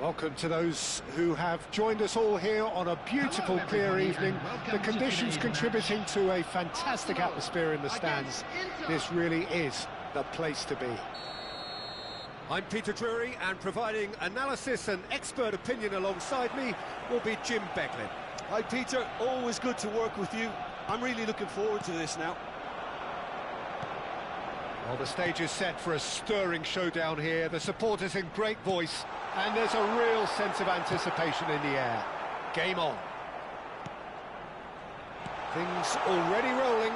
Welcome to those who have joined us all here on a beautiful, clear evening. The conditions contributing to a fantastic atmosphere in the stands. This really is the place to be. I'm Peter Drury, and providing analysis and expert opinion alongside me will be Jim Beglin. Hi Peter, always good to work with you. I'm really looking forward to this now. Well, the stage is set for a stirring showdown here. The supporters in great voice, and there's a real sense of anticipation in the air. Game on. Things already rolling.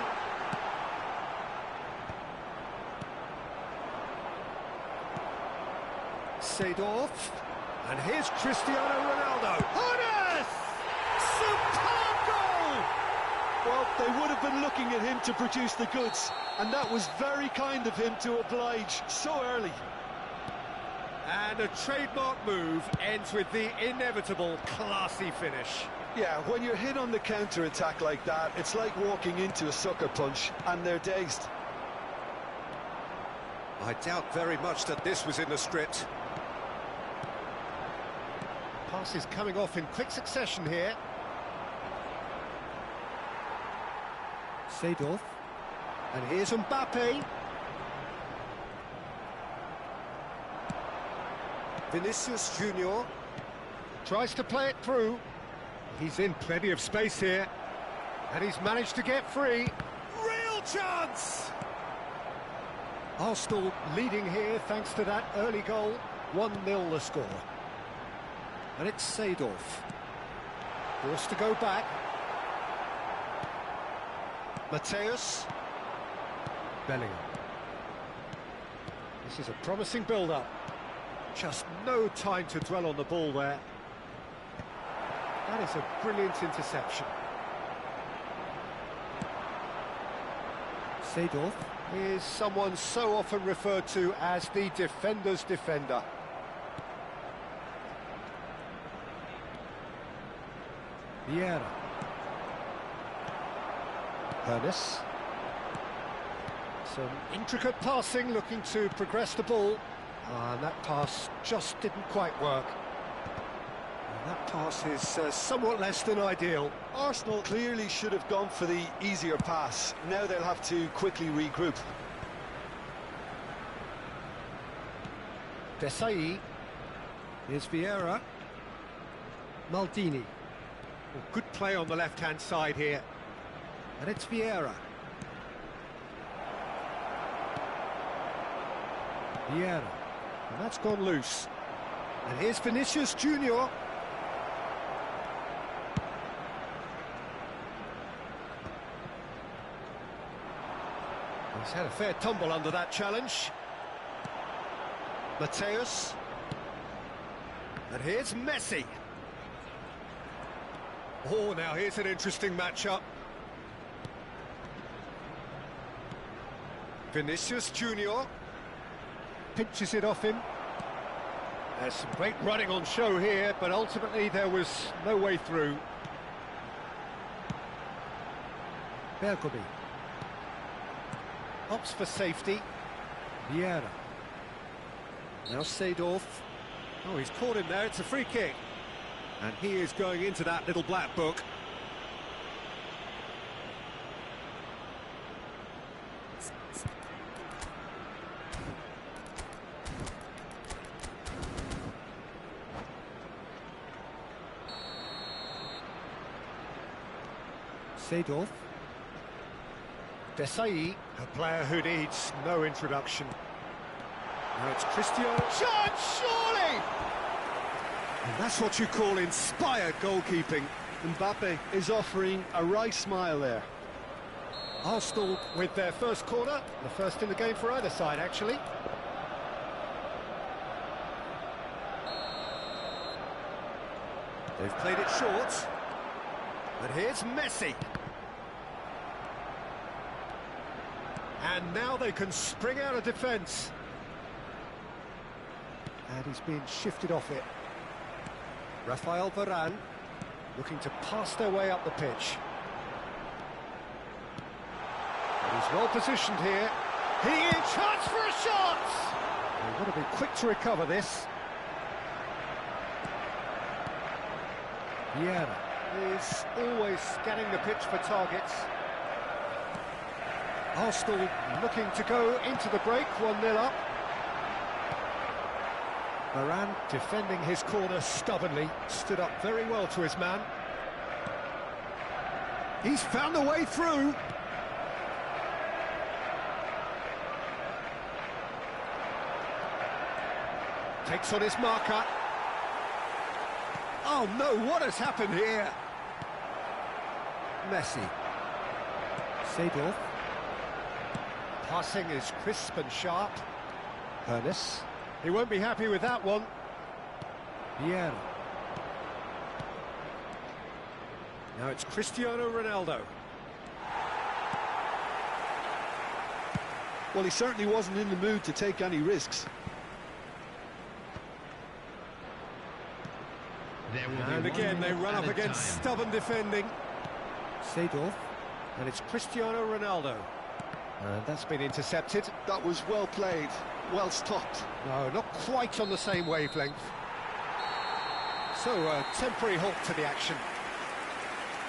Seedorf. And here's Cristiano Ronaldo. Horace! Superb goal! Well, they would have been looking at him to produce the goods, and that was very kind of him to oblige so early. And a trademark move ends with the inevitable classy finish. Yeah, when you're hit on the counter-attack like that, it's like walking into a sucker punch, and they're dazed. I doubt very much that this was in the script. Passes coming off in quick succession here. Seedorf. And here's Mbappe. Vinicius Junior tries to play it through. He's in plenty of space here, and he's managed to get free. Real chance! Arsenal leading here thanks to that early goal. 1-0 the score. And it's Seedorf. Forced to go back. Mateus. Bellingham. This is a promising build-up. Just no time to dwell on the ball there. That is a brilliant interception. Seedorf is someone so often referred to as the defender's defender. Vieira. Hernes. Some intricate passing, looking to progress the ball. And that pass just didn't quite work. That pass is somewhat less than ideal. Arsenal clearly should have gone for the easier pass. Now they'll have to quickly regroup. Desai. Here's Vieira. Maldini. Well, good play on the left-hand side here. And it's Vieira. Vieira. And that's gone loose. And here's Vinicius Junior. He's had a fair tumble under that challenge. Mateus. And here's Messi. Oh, now here's an interesting matchup. Vinicius Junior pinches it off him. There's some great running on show here, but ultimately there was no way through. Bergobi opts for safety. Vieira. Now Seedorf. Oh, he's caught him there, it's a free kick. And he is going into that little black book. Seedorf. Desai, a player who needs no introduction. Now it's Cristiano. Shot, surely! And that's what you call inspired goalkeeping. Mbappe is offering a right smile there. Arsenal with their first corner, the first in the game for either side, actually. They've played it short. But here's Messi. And now they can spring out of defence. And he's being shifted off it. Rafael Varane looking to pass their way up the pitch. And he's well positioned here. He in chance for a shot! They've got to be quick to recover this. Vieira is always scanning the pitch for targets. Arsenal looking to go into the break, 1-0 up. Varane defending his corner stubbornly, stood up very well to his man. He's found a way through. Takes on his marker. Oh no, what has happened here? Messi. Seedorf. Passing is crisp and sharp. Ernest. He won't be happy with that one. Vieira. Now it's Cristiano Ronaldo. Well, he certainly wasn't in the mood to take any risks. And again, they run up against stubborn defending. Seedorf. And it's Cristiano Ronaldo. And that's been intercepted. That was well played, well stopped. No, not quite on the same wavelength. So a temporary halt to the action.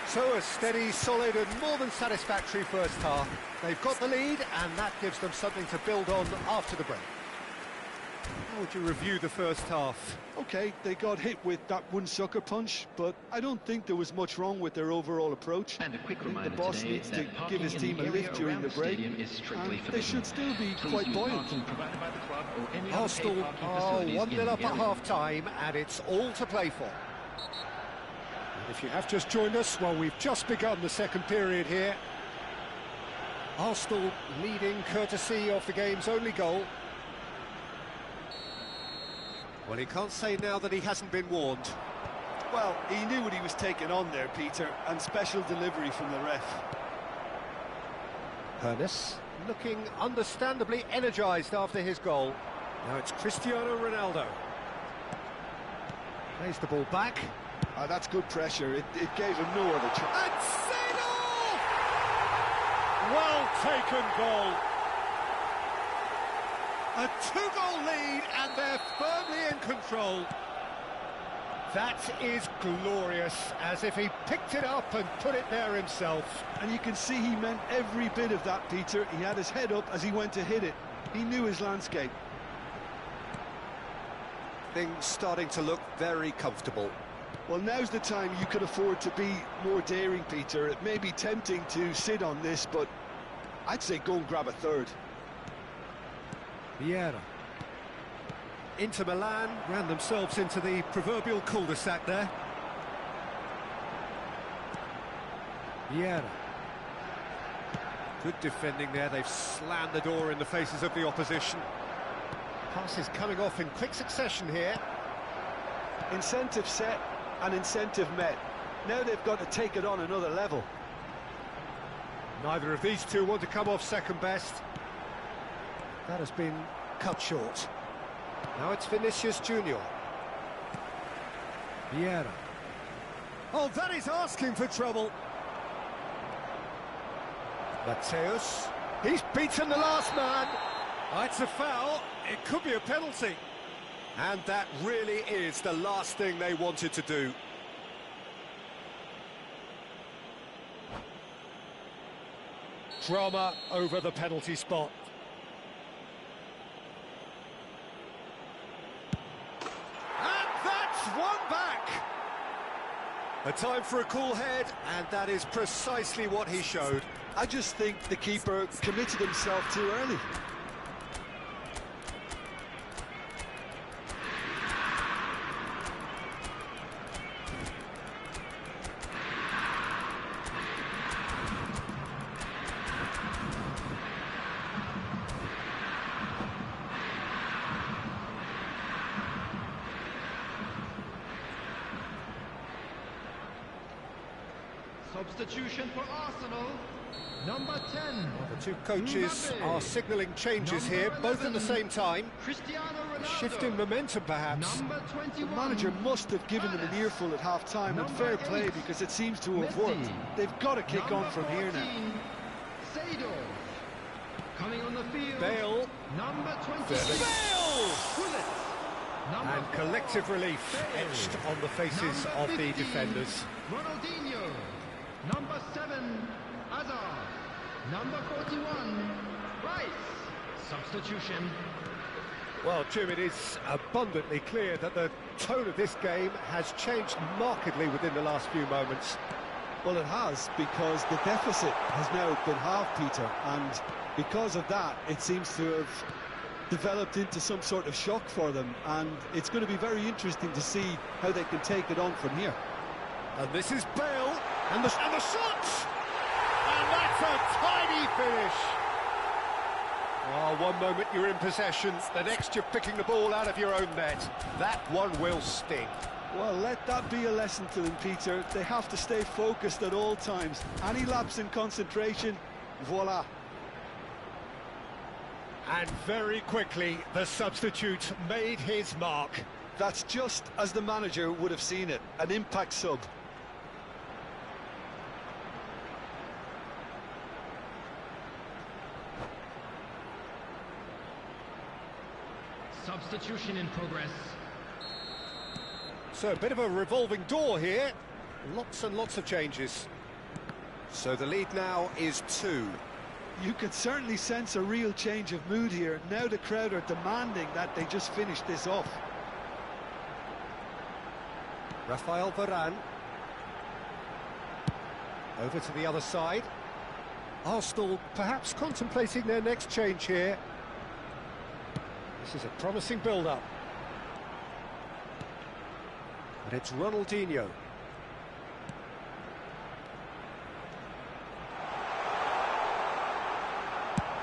So a steady, solid and more than satisfactory first half. They've got the lead and that gives them something to build on after the break. How would you review the first half? Okay, they got hit with that one sucker punch, but I don't think there was much wrong with their overall approach. And a quick reminder the boss needs to give his team a lift during the break, and they should still be quite buoyant. Arsenal are 1-0 up at half-time, and it's all to play for. And if you have just joined us, well, we've just begun the second period here. Arsenal leading courtesy of the game's only goal. Well, he can't say now that he hasn't been warned. Well, he knew what he was taking on there, Peter, and special delivery from the ref. Ernest looking understandably energised after his goal. Now it's Cristiano Ronaldo. Plays the ball back. That's good pressure. It gave him no other chance. And Seedorf! Well taken goal. A two-goal lead, and they're firmly in control. That is glorious, as if he picked it up and put it there himself. And you can see he meant every bit of that, Peter. He had his head up as he went to hit it. He knew his landscape. Things starting to look very comfortable. Well, now's the time you could afford to be more daring, Peter. It may be tempting to sit on this, but I'd say go and grab a third. Vieira. Inter Milan ran themselves into the proverbial cul-de-sac there. Vieira. Good defending there, they've slammed the door in the faces of the opposition. Passes coming off in quick succession here. Incentive set and incentive met. Now they've got to take it on another level. Neither of these two want to come off second best. That has been cut short. Now it's Vinicius Junior. Vieira. Oh, that is asking for trouble. Mateus. He's beaten the last man. Oh, it's a foul. It could be a penalty. And that really is the last thing they wanted to do. Drama over the penalty spot. And that's one back. A time for a cool head, and that is precisely what he showed. I just think the keeper committed himself too early. Substitution for Arsenal, number 10. Well, the two coaches are signalling changes here, both at the same time. Shifting momentum, perhaps. Number 21. The manager must have given them an earful at half-time, and fair play, because it seems to have worked. They've got to kick on from here now. Sado. Coming on the field. Bale. Number 20. Bale! Number And collective relief etched on the faces Number of the 15, defenders. Ronaldinho. Number 7, Hazard. Number 41, Rice. Substitution. Well, Jim, it is abundantly clear that the tone of this game has changed markedly within the last few moments. Well, it has, because the deficit has now been halved, Peter, and because of that, it seems to have developed into some sort of shock for them, and it's going to be very interesting to see how they can take it on from here. And this is Bale, and the shot! And that's a tiny finish! Oh, one moment you're in possession, the next you're picking the ball out of your own net. That one will sting. Well, let that be a lesson to them, Peter. They have to stay focused at all times. Any lapse in concentration, voila. And very quickly, the substitute made his mark. That's just as the manager would have seen it, an impact sub. Substitution in progress. So a bit of a revolving door here. Lots and lots of changes. So the lead now is 2. You could certainly sense a real change of mood here. Now the crowd are demanding that they just finish this off. Rafael Varane. Over to the other side. Arsenal perhaps contemplating their next change here. This is a promising build-up. And it's Ronaldinho.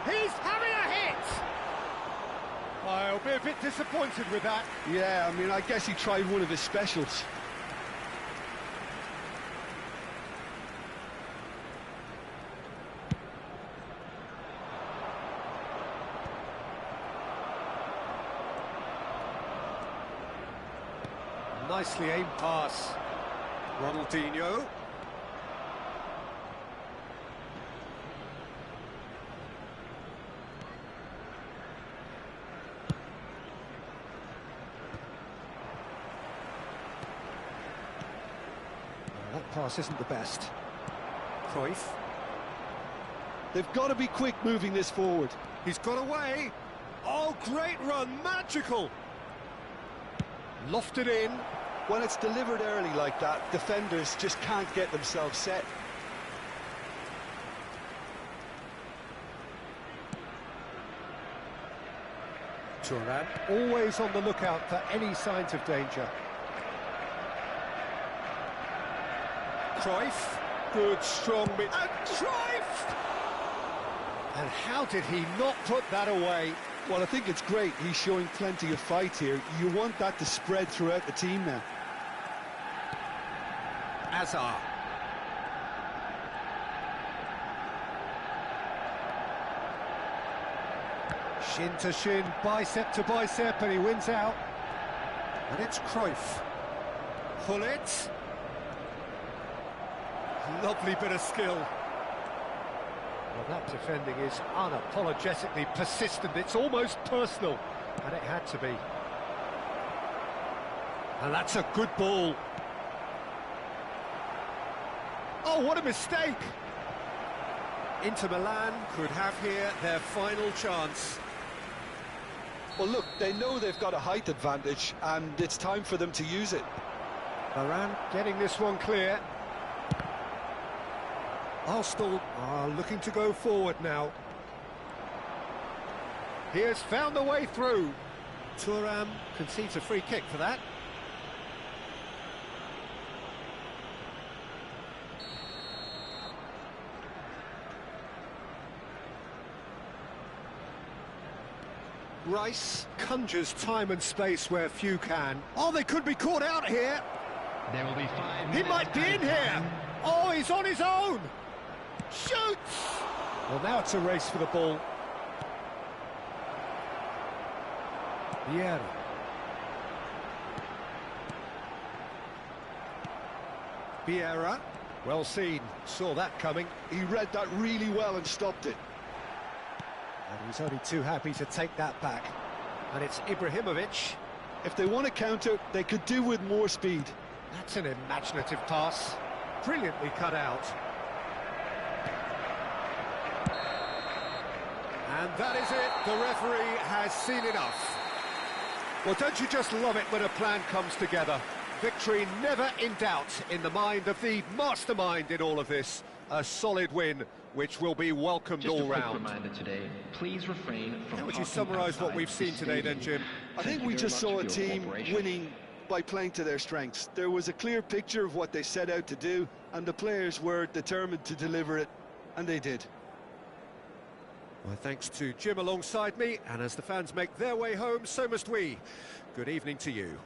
He's having a hit! I'll be a bit disappointed with that. Yeah, I mean, I guess he tried one of his specials. Nicely aimed pass. Ronaldinho. That pass isn't the best. Cruyff. They've got to be quick moving this forward. He's got away. Oh, great run, magical. Lofted in. When it's delivered early like that, defenders just can't get themselves set. Thuram, always on the lookout for any signs of danger. Cruyff, good, strong mid... And Cruyff! And how did he not put that away? Well, I think it's great. He's showing plenty of fight here. You want that to spread throughout the team now. Hazard. Shin to shin, bicep to bicep, and he wins out. And it's Cruyff. Pull it. Lovely bit of skill. Well, that defending is unapologetically persistent. It's almost personal, and it had to be. And that's a good ball. Oh, what a mistake! Inter Milan could have here their final chance. Well, look, they know they've got a height advantage, and it's time for them to use it. Varane getting this one clear. Arsenal are looking to go forward now. He has found the way through. Thuram concedes a free kick for that. Rice conjures time and space where few can. Oh, they could be caught out here. There will be 5 He minutes might be in added here. time. Oh, he's on his own. Shoots. Well, now it's a race for the ball. Vieira. Vieira, well seen, saw that coming. He read that really well and stopped it. And he's only too happy to take that back. And it's Ibrahimovic. If they want to counter, they could do with more speed. That's an imaginative pass. Brilliantly cut out. And that is it, the referee has seen enough. Well, don't you just love it when a plan comes together? Victory never in doubt in the mind of the mastermind in all of this. A solid win, which will be welcomed Just all a quick round. reminder today, please refrain from How would you talking summarise what outside we've seen the today then, stadium. Jim? I think Thank we you just very saw a much for your team cooperation. winning by playing to their strengths. There was a clear picture of what they set out to do, and the players were determined to deliver it, and they did. My thanks to Jim alongside me, and as the fans make their way home, so must we. Good evening to you.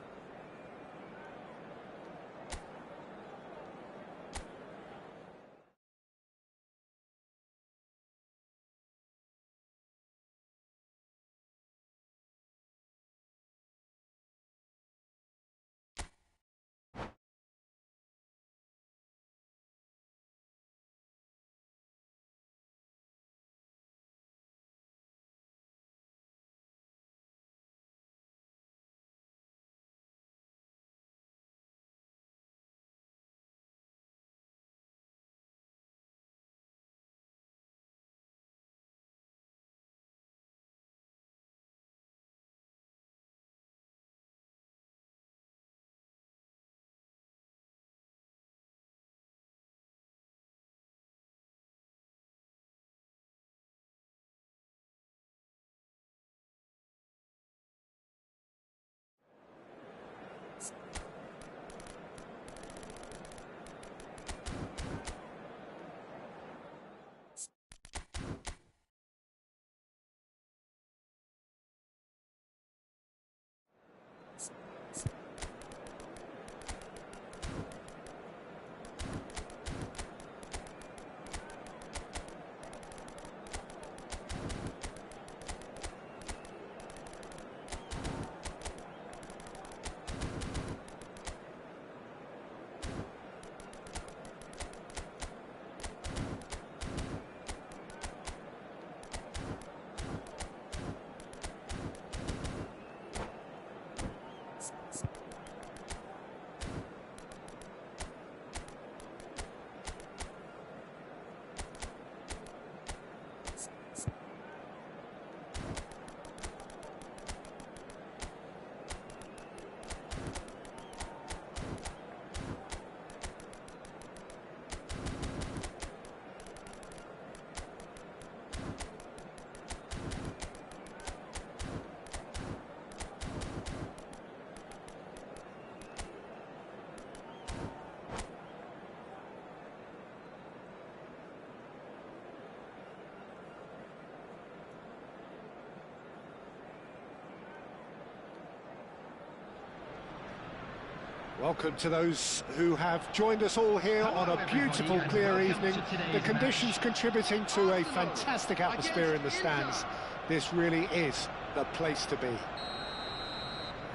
Welcome to those who have joined us all here on a beautiful, clear evening. The conditions contributing to a fantastic atmosphere in the stands. This really is the place to be.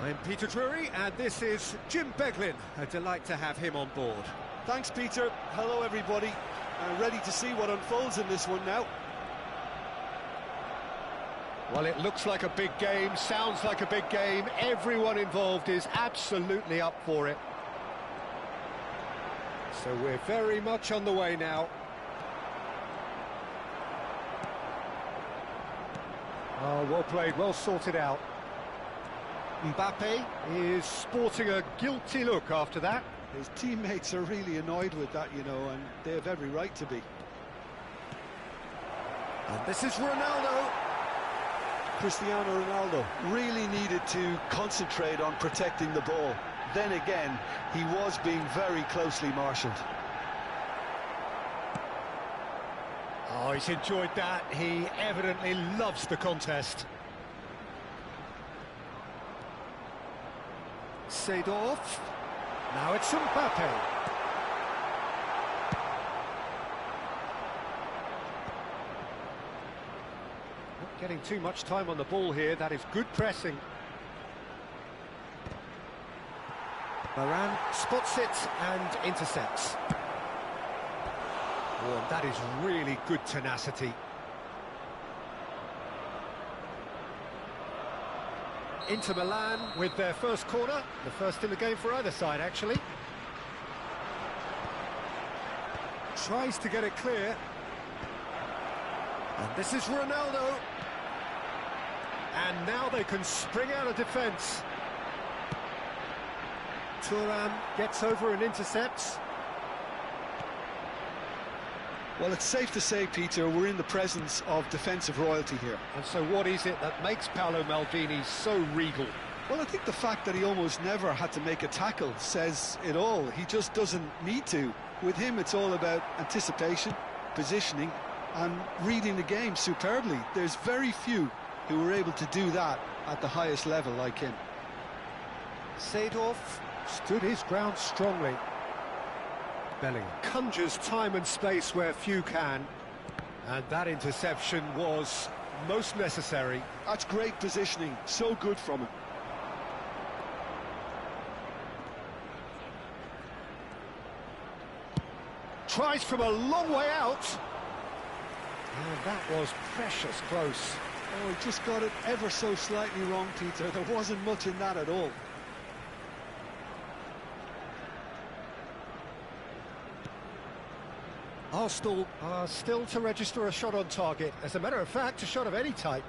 I'm Peter Drury, and this is Jim Beglin. A delight to have him on board. Thanks, Peter. Hello, everybody. Ready to see what unfolds in this one now. Well, it looks like a big game, sounds like a big game. Everyone involved is absolutely up for it. So we're very much on the way now. Oh, well played, well sorted out. Mbappe is sporting a guilty look after that. His teammates are really annoyed with that, you know, and they have every right to be. And this is Ronaldo. Cristiano Ronaldo really needed to concentrate on protecting the ball. Then again, he was being very closely marshalled. Oh, he's enjoyed that. He evidently loves the contest. Seedorf. Now it's Mbappe. Not getting too much time on the ball here. That is good pressing. Varane spots it and intercepts. Oh, and that is really good tenacity. Inter Milan with their first corner, the first in the game for either side, actually. Tries to get it clear. And this is Ronaldo. And now they can spring out of defence. Thuram gets over and intercepts. Well, it's safe to say, Peter, we're in the presence of defensive royalty here. And so what is it that makes Paolo Maldini so regal? Well, I think the fact that he almost never had to make a tackle says it all. He just doesn't need to. With him, it's all about anticipation, positioning, and reading the game superbly. There's very few who were able to do that at the highest level like him. Seedorf stood his ground strongly. Bellingham conjures time and space where few can. And that interception was most necessary. That's great positioning, so good from him. Tries from a long way out. And that was precious close. Oh, he just got it ever so slightly wrong, Peter. There wasn't much in that at all. Arsenal are still to register a shot on target. As a matter of fact, a shot of any type.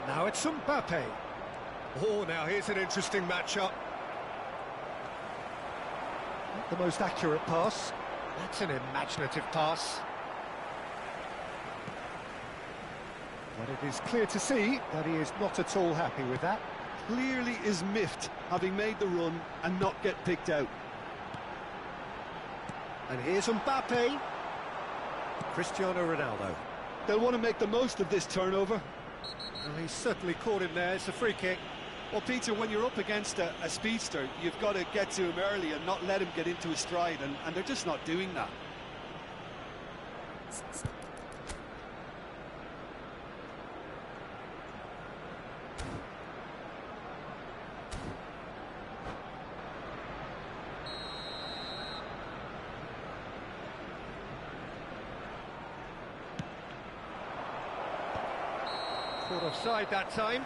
Now it's Mbappe. Oh, now here's an interesting matchup. Not the most accurate pass. That's an imaginative pass. But it is clear to see that he is not at all happy with that. Clearly is miffed, having made the run and not get picked out. And here's Mbappe. Cristiano Ronaldo. They'll want to make the most of this turnover. Well, he's certainly caught him there. It's a free kick. Well, Peter, when you're up against a speedster, you've got to get to him early and not let him get into his stride, and they're just not doing that. Caught offside that time.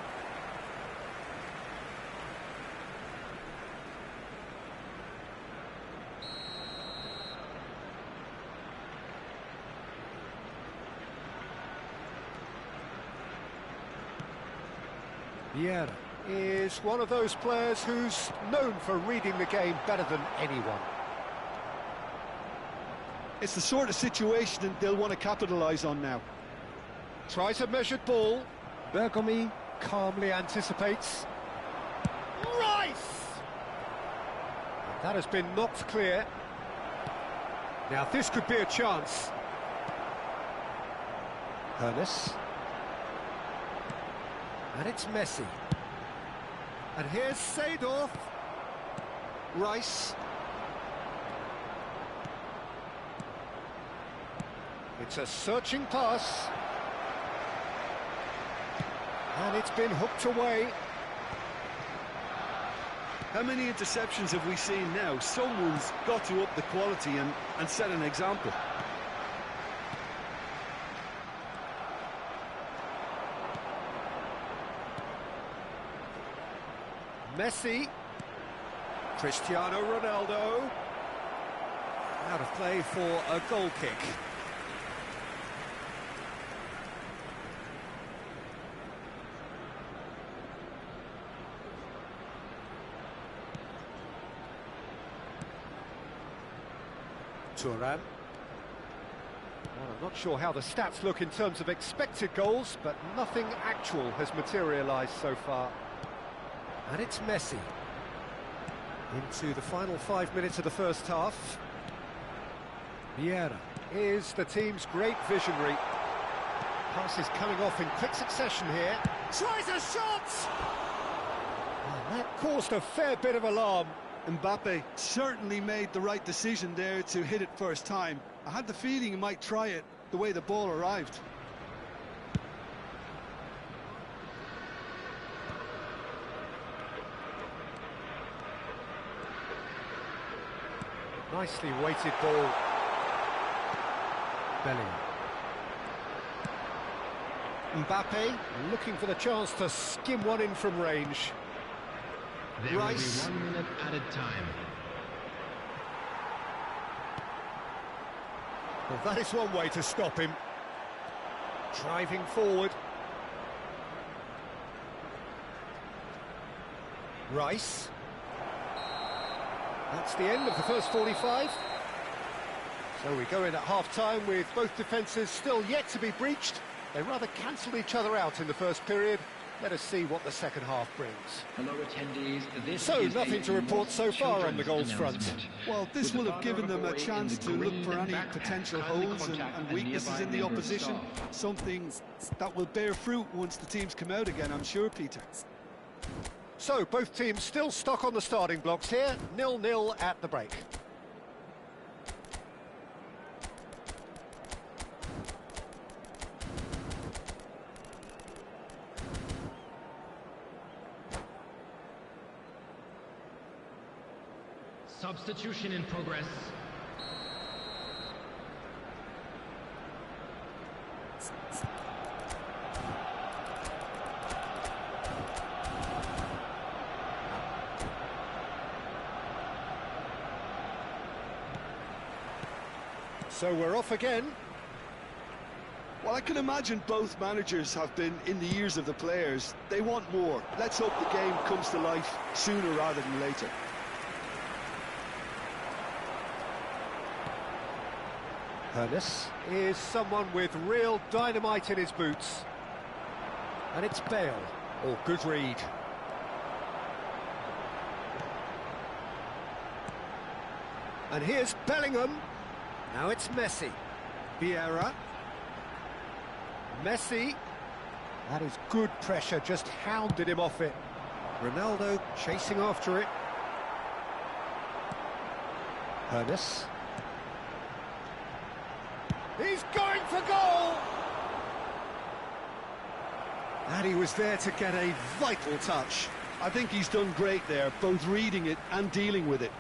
Vieira is one of those players who's known for reading the game better than anyone. It's the sort of situation that they'll want to capitalise on now. Tries a measured ball. Bergomi calmly anticipates. Rice! That has been knocked clear. Now this could be a chance. Hernes. And it's Messi. And here's Seedorf. Rice. It's a searching pass. And it's been hooked away. How many interceptions have we seen now? Someone's got to up the quality and set an example. Messi. Cristiano Ronaldo. Out of play for a goal kick. Turan. Well, I'm not sure how the stats look in terms of expected goals, but nothing actual has materialised so far. And it's Messi. Into the final 5 minutes of the first half. Vieira is the team's great visionary. Passes coming off in quick succession here. Tries a shot! And that caused a fair bit of alarm. Mbappe certainly made the right decision there to hit it first time. I had the feeling he might try it the way the ball arrived. Nicely weighted ball. Bellingham. Mbappe looking for the chance to skim one in from range. There Rice. will be 1 minute added time. Well, that is one way to stop him. Driving forward. Rice. That's the end of the first 45. So we go in at half-time with both defences still yet to be breached. They rather cancelled each other out in the first period. Let us see what the second half brings. Hello attendees, this So, is nothing to report so far on the goals children's front. announcement. Well, this With will the have given father them of a boy chance in to the look green for any backpack, potential kindly holes contact and a weaknesses nearby in the member of opposition. staff. Something that will bear fruit once the teams come out again, I'm sure, Peter. So, both teams still stuck on the starting blocks here. 0-0 at the break. Substitution in progress. So we're off again. Well, I can imagine both managers have been in the ears of the players. They want more. Let's hope the game comes to life sooner rather than later. Ernest is someone with real dynamite in his boots. And it's Bale. Oh, good read. And here's Bellingham. Now it's Messi. Vieira. Messi. That is good pressure, just hounded him off it. Ronaldo chasing after it. Ernest. He's going for goal! And he was there to get a vital touch. I think he's done great there, both reading it and dealing with it.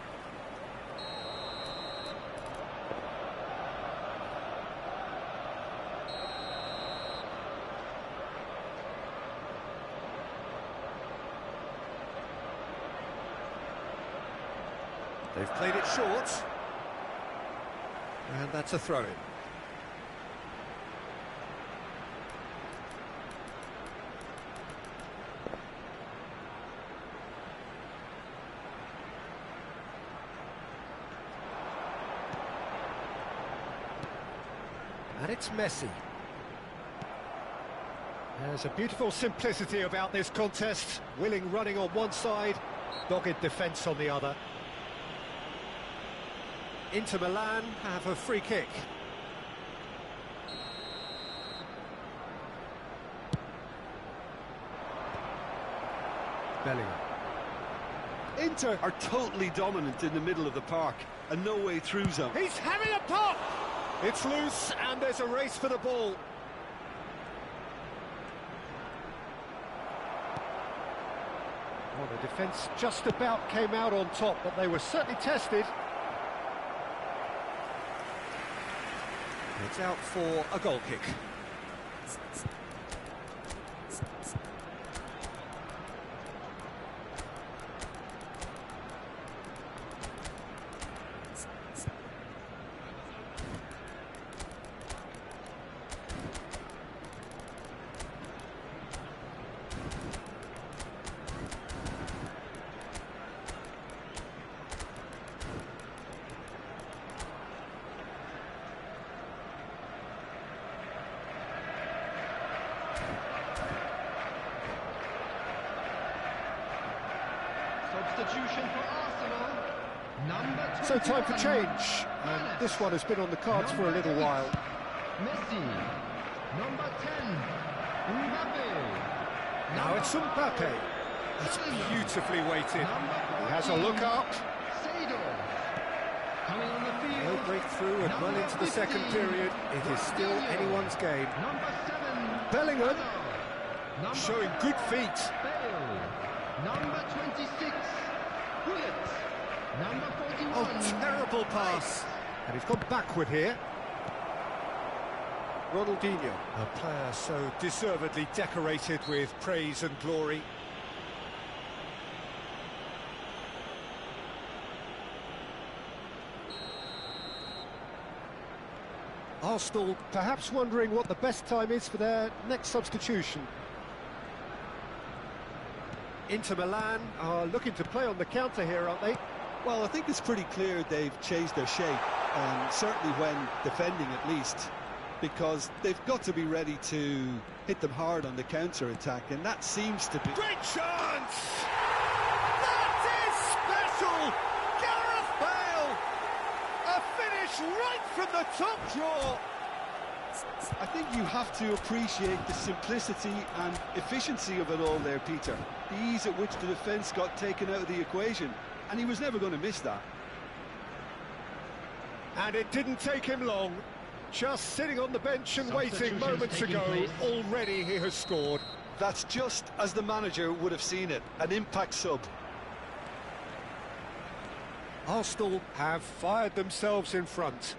They've played it short. And that's a throw-in. And it's Messi. There's a beautiful simplicity about this contest. Willing running on one side, dogged defence on the other. Inter Milan have a free kick. Bellingham. Inter are totally dominant in the middle of the park, and no way through zone. He's having a pop! It's loose, and there's a race for the ball. Well, the defence just about came out on top, but they were certainly tested. It's out for a goal kick. Substitution for Arsenal. Number 21. So time for change, and this one has been on the cards for a little while. Messi. Number 10. Mbappe. Now it's Mbappe. It's beautifully weighted. He has a look up. Sado. Coming on the field. He'll break through and run into the second period. It is still anyone's game. Number 7. Bellingham Number showing good feet. Bale. Number 26. Bullet. Number 41. Oh, terrible pass. And he's gone backward here. Ronaldinho, a player so deservedly decorated with praise and glory. Arsenal perhaps wondering what the best time is for their next substitution. Inter Milan are looking to play on the counter here, aren't they? Well, I think it's pretty clear they've changed their shape, and certainly when defending at least, because they've got to be ready to hit them hard on the counter-attack, and that seems to be... Great chance! That is special! Gareth Bale! A finish right from the top draw! I think you have to appreciate the simplicity and efficiency of it all there, Peter. The ease at which the defence got taken out of the equation, and he was never going to miss that. And it didn't take him long. Just sitting on the bench and waiting moments ago, already he has scored. That's just as the manager would have seen it, an impact sub. Arsenal have fired themselves in front.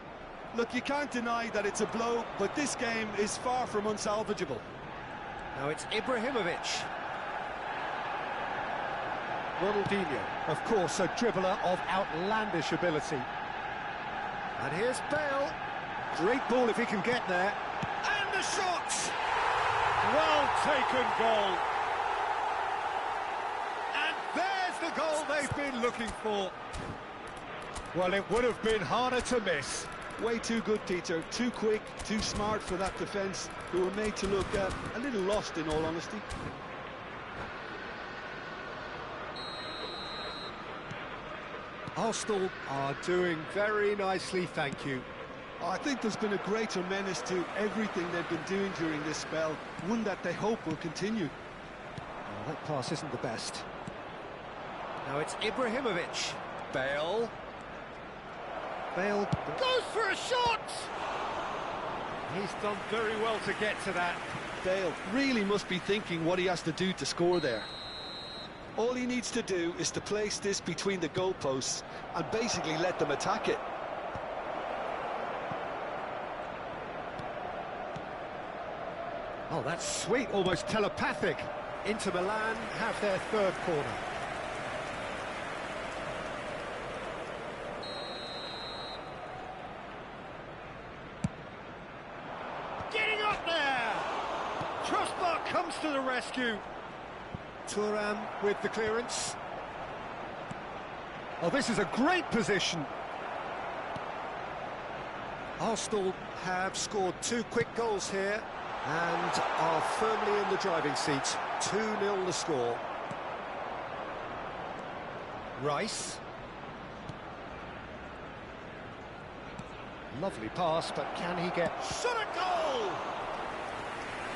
Look, you can't deny that it's a blow, but this game is far from unsalvageable. Now it's Ibrahimovic. Ronaldinho, of course, a dribbler of outlandish ability. And here's Bale. Great ball if he can get there. And the shot! Well taken goal. And there's the goal they've been looking for. Well, it would have been harder to miss. Way too good, Peter. Too quick, too smart for that defence, who were made to look a little lost, in all honesty. Arsenal are doing very nicely, thank you. I think there's been a greater menace to everything they've been doing during this spell, one that they hope will continue. Oh, that pass isn't the best. Now it's Ibrahimovic. Bale. Bale goes for a shot! He's done very well to get to that. Bale really must be thinking what he has to do to score there. All he needs to do is to place this between the goalposts and basically let them attack it. Oh, that's sweet, almost telepathic. Inter Milan have their third corner. Getting up there! Trustbar comes to the rescue. Thuram with the clearance. Oh, this is a great position. Arsenal have scored 2 quick goals here and are firmly in the driving seat. 2-0 the score. Rice. Lovely pass, but can he get... Shot a goal!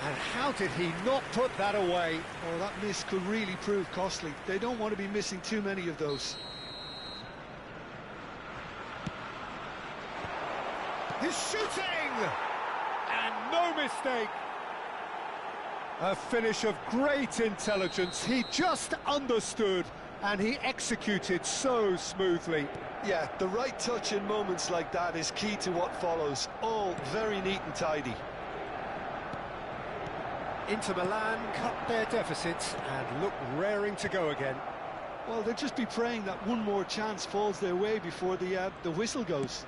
And how did he not put that away? Oh, that miss could really prove costly. They don't want to be missing too many of those. He's shooting! And no mistake! A finish of great intelligence. He just understood and he executed so smoothly. Yeah, the right touch in moments like that is key to what follows. All very neat and tidy. Inter Milan cut their deficits and look raring to go again. Well, they'll just be praying that one more chance falls their way before the whistle goes.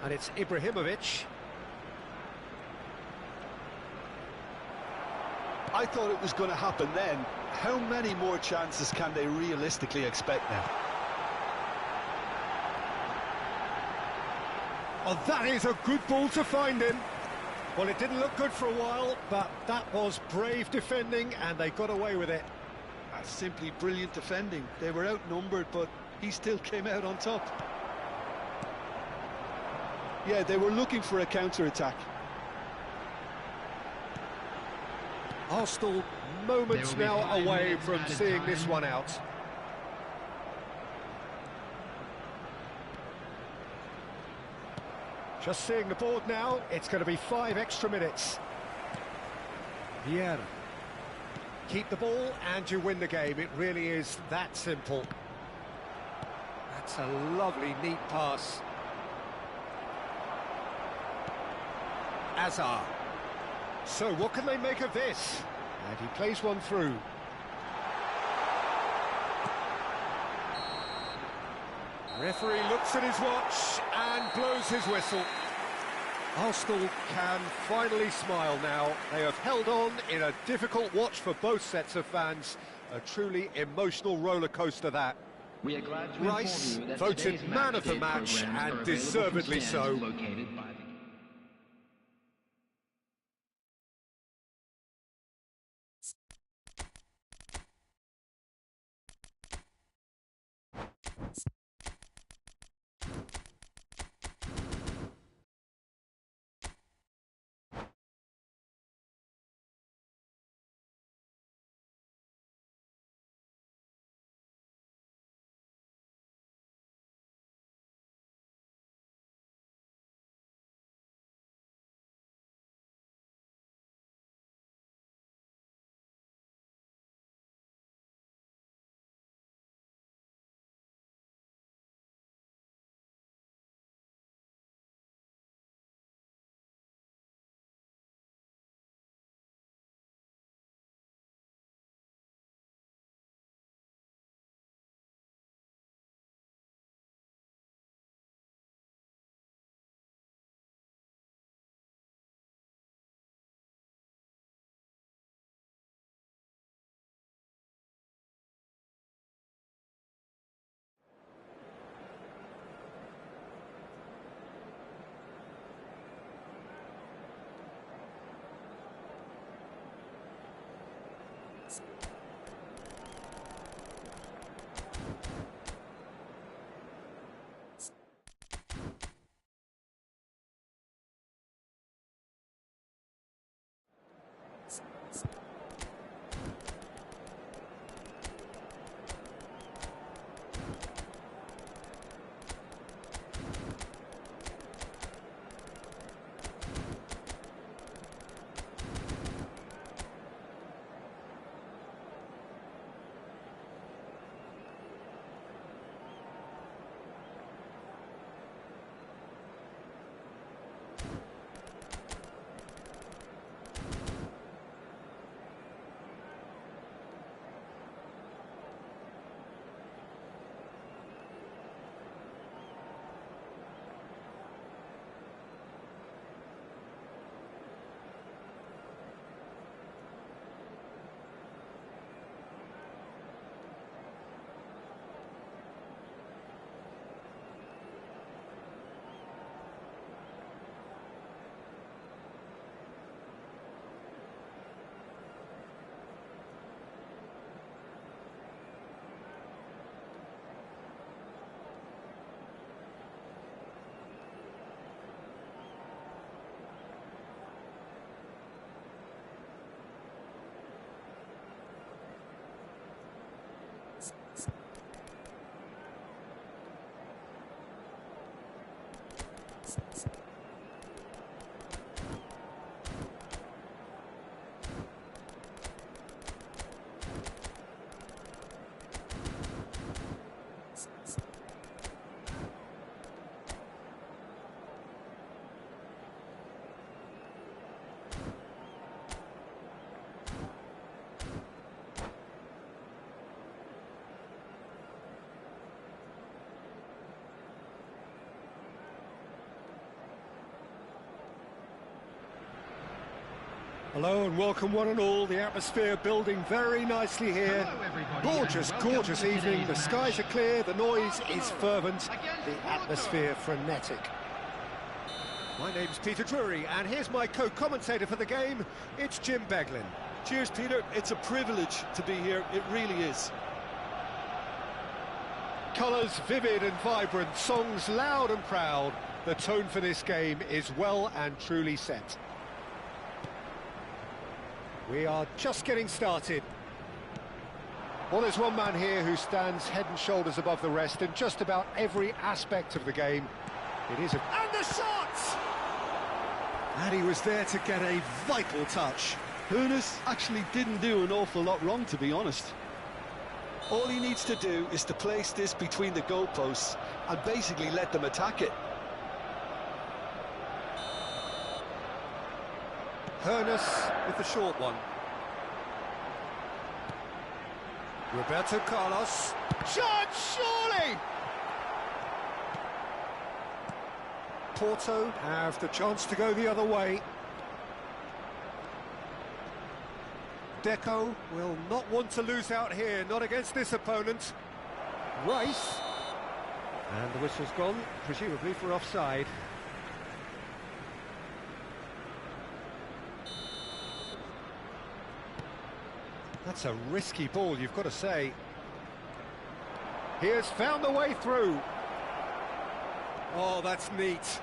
And it's Ibrahimovic. I thought it was going to happen then. How many more chances can they realistically expect now? Oh, that is a good ball to find him. Well, it didn't look good for a while, but that was brave defending, and they got away with it. That's simply brilliant defending. They were outnumbered, but he still came out on top. Yeah, they were looking for a counter-attack. Arsenal moments now away from seeing this one out. Just seeing the board now, it's going to be 5 extra minutes. Vieira. Keep the ball and you win the game. It really is that simple. That's a lovely, neat pass. Azar. So what can they make of this? And he plays one through. Referee looks at his watch and blows his whistle. Arsenal can finally smile now. They have held on in a difficult watch for both sets of fans. A truly emotional roller coaster that. We are glad to Rice inform you that voted today's man of the day match, programs and are available deservedly from so. stands located by the Hello and welcome one and all. The atmosphere building very nicely here. Gorgeous, gorgeous evening. The skies are clear, the noise is fervent, the atmosphere frenetic. My name's Peter Drury, and here's my co-commentator for the game. It's Jim Beglin. Cheers, Peter. It's a privilege to be here. It really is. Colours vivid and vibrant, songs loud and proud. The tone for this game is well and truly set. We are just getting started. Well, there's one man here who stands head and shoulders above the rest in just about every aspect of the game. It is a... And the shot! And he was there to get a vital touch. Hoeneß actually didn't do an awful lot wrong, to be honest. All he needs to do is to place this between the goalposts and basically let them attack it. Hoeneß with the short one. Roberto Carlos. Shot, surely! Porto have the chance to go the other way. Deco will not want to lose out here, not against this opponent. Rice. And the whistle's gone, presumably for offside. That's a risky ball, you've got to say. He has found the way through. Oh, that's neat.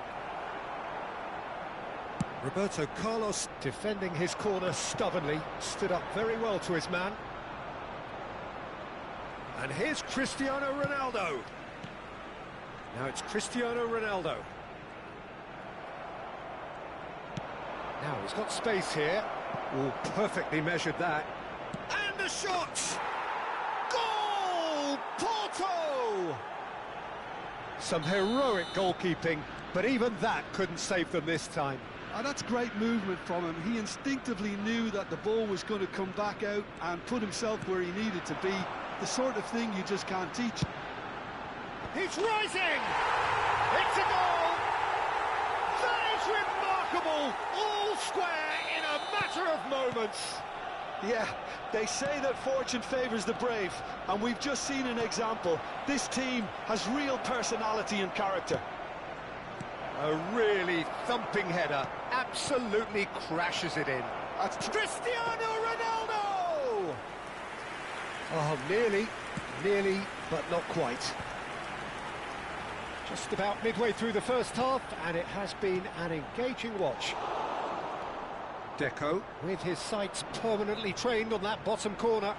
Roberto Carlos defending his corner stubbornly, stood up very well to his man. And here's Cristiano Ronaldo. Now it's Cristiano Ronaldo. Now he's got space here. Oh, perfectly measured that. And the shot! Goal! Porto! Some heroic goalkeeping, but even that couldn't save them this time. And that's great movement from him. He instinctively knew that the ball was going to come back out and put himself where he needed to be. The sort of thing you just can't teach. He's rising! It's a goal! That is remarkable! All square in a matter of moments. Yeah, they say that fortune favours the brave, and we've just seen an example. This team has real personality and character. A really thumping header, absolutely crashes it in. That's Cristiano Ronaldo! Oh, nearly, but not quite. Just about midway through the first half, and it has been an engaging watch. Deco, with his sights permanently trained on that bottom corner.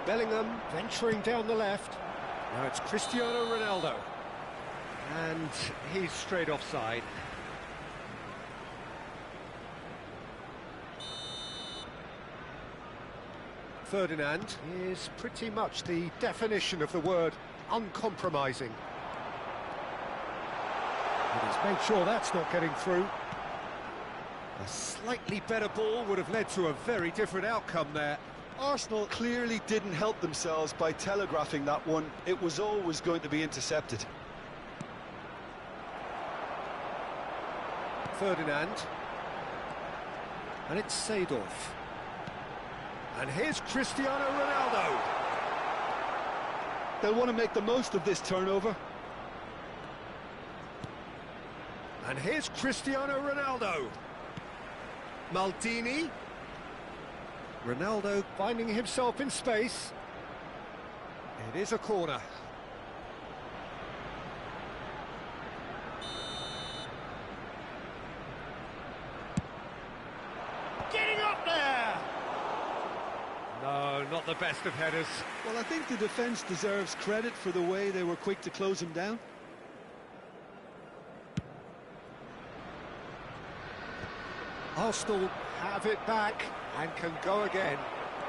Bellingham venturing down the left. Now it's Cristiano Ronaldo. And he's straight offside. Ferdinand is pretty much the definition of the word uncompromising. But he's made sure that's not getting through. A slightly better ball would have led to a very different outcome there. Arsenal clearly didn't help themselves by telegraphing that one. It was always going to be intercepted. Ferdinand. And it's Seedorf. And here's Cristiano Ronaldo. They'll want to make the most of this turnover. And here's Cristiano Ronaldo. Maldini. Ronaldo finding himself in space. It is a corner. Getting up there! No, not the best of headers. Well, I think the defence deserves credit for the way they were quick to close him down. Arsenal have it back and can go again.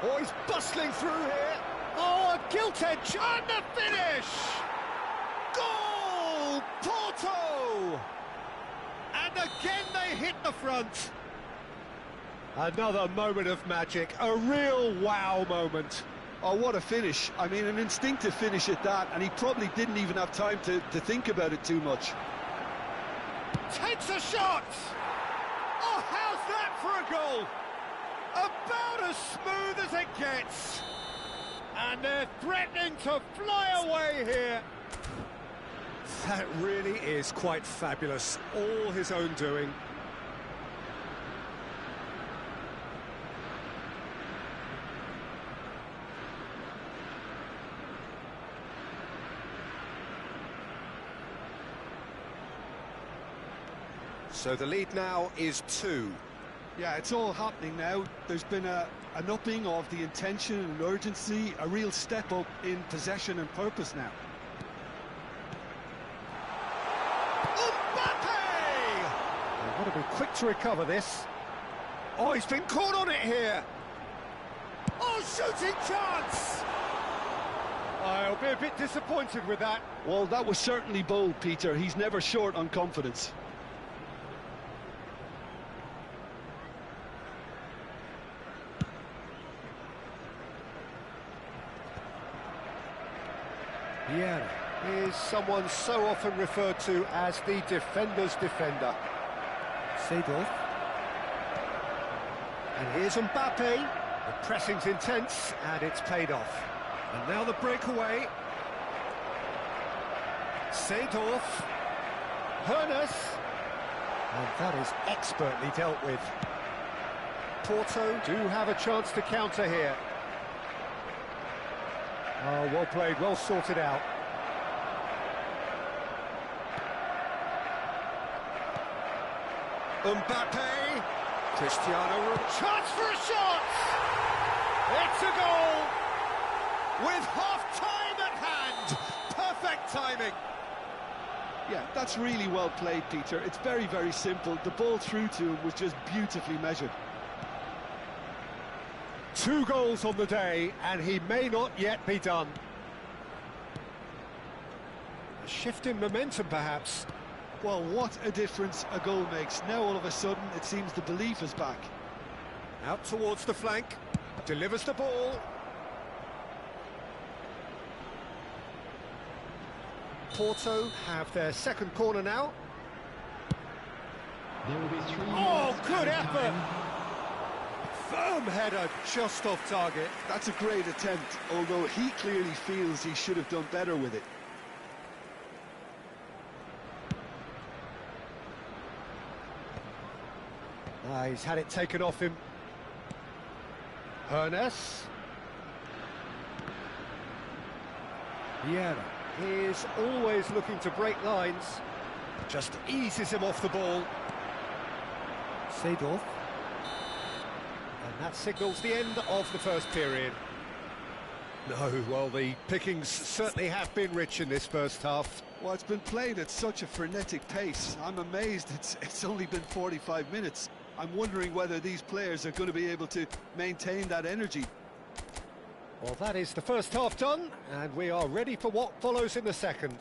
Oh, he's bustling through here. Oh, a gilt edge and the finish! Goal! Porto! And again they hit the front. Another moment of magic, a real wow moment. Oh, what a finish. I mean, an instinctive finish at that, and he probably didn't even have time to think about it too much. Takes a shot! Oh, how's that for a goal? About as smooth as it gets. And they're threatening to fly away here. That really is quite fabulous, all his own doing. So the lead now is 2. Yeah, it's all happening now. There's been an upping of the intention and urgency, a real step up in possession and purpose now. They've got to be quick to recover this. Oh, he's been caught on it here. Oh, shooting chance! I'll be a bit disappointed with that. Well, that was certainly bold, Peter. He's never short on confidence. Vieira is someone so often referred to as the defender's defender. Seedorf. And here's Mbappe. The pressing's intense, and it's paid off. And now the breakaway. Seedorf. Hoeneß. And that is expertly dealt with. Porto do have a chance to counter here. Oh, well played, well sorted out. Mbappe. Cristiano. Chance for a shot! It's a goal! With half-time at hand. Perfect timing. Yeah, that's really well played, Peter. It's very, very simple. The ball through to him was just beautifully measured. 2 goals on the day, and he may not yet be done. A shift in momentum, perhaps. Well, what a difference a goal makes. Now, all of a sudden, it seems the belief is back. Out towards the flank. Delivers the ball. Porto have their second corner now. There will be 3 Oh, minutes good added effort. time. Firm header, just off target. That's a great attempt, although he clearly feels he should have done better with it. He's had it taken off him. Hoeneß. Vieira is always looking to break lines. Just eases him off the ball. Seedorf. And that signals the end of the first period. No, well, the pickings certainly have been rich in this first half. Well, it's been played at such a frenetic pace. I'm amazed it's only been 45 minutes. I'm wondering whether these players are going to be able to maintain that energy. Well, that is the first half done, and we are ready for what follows in the second.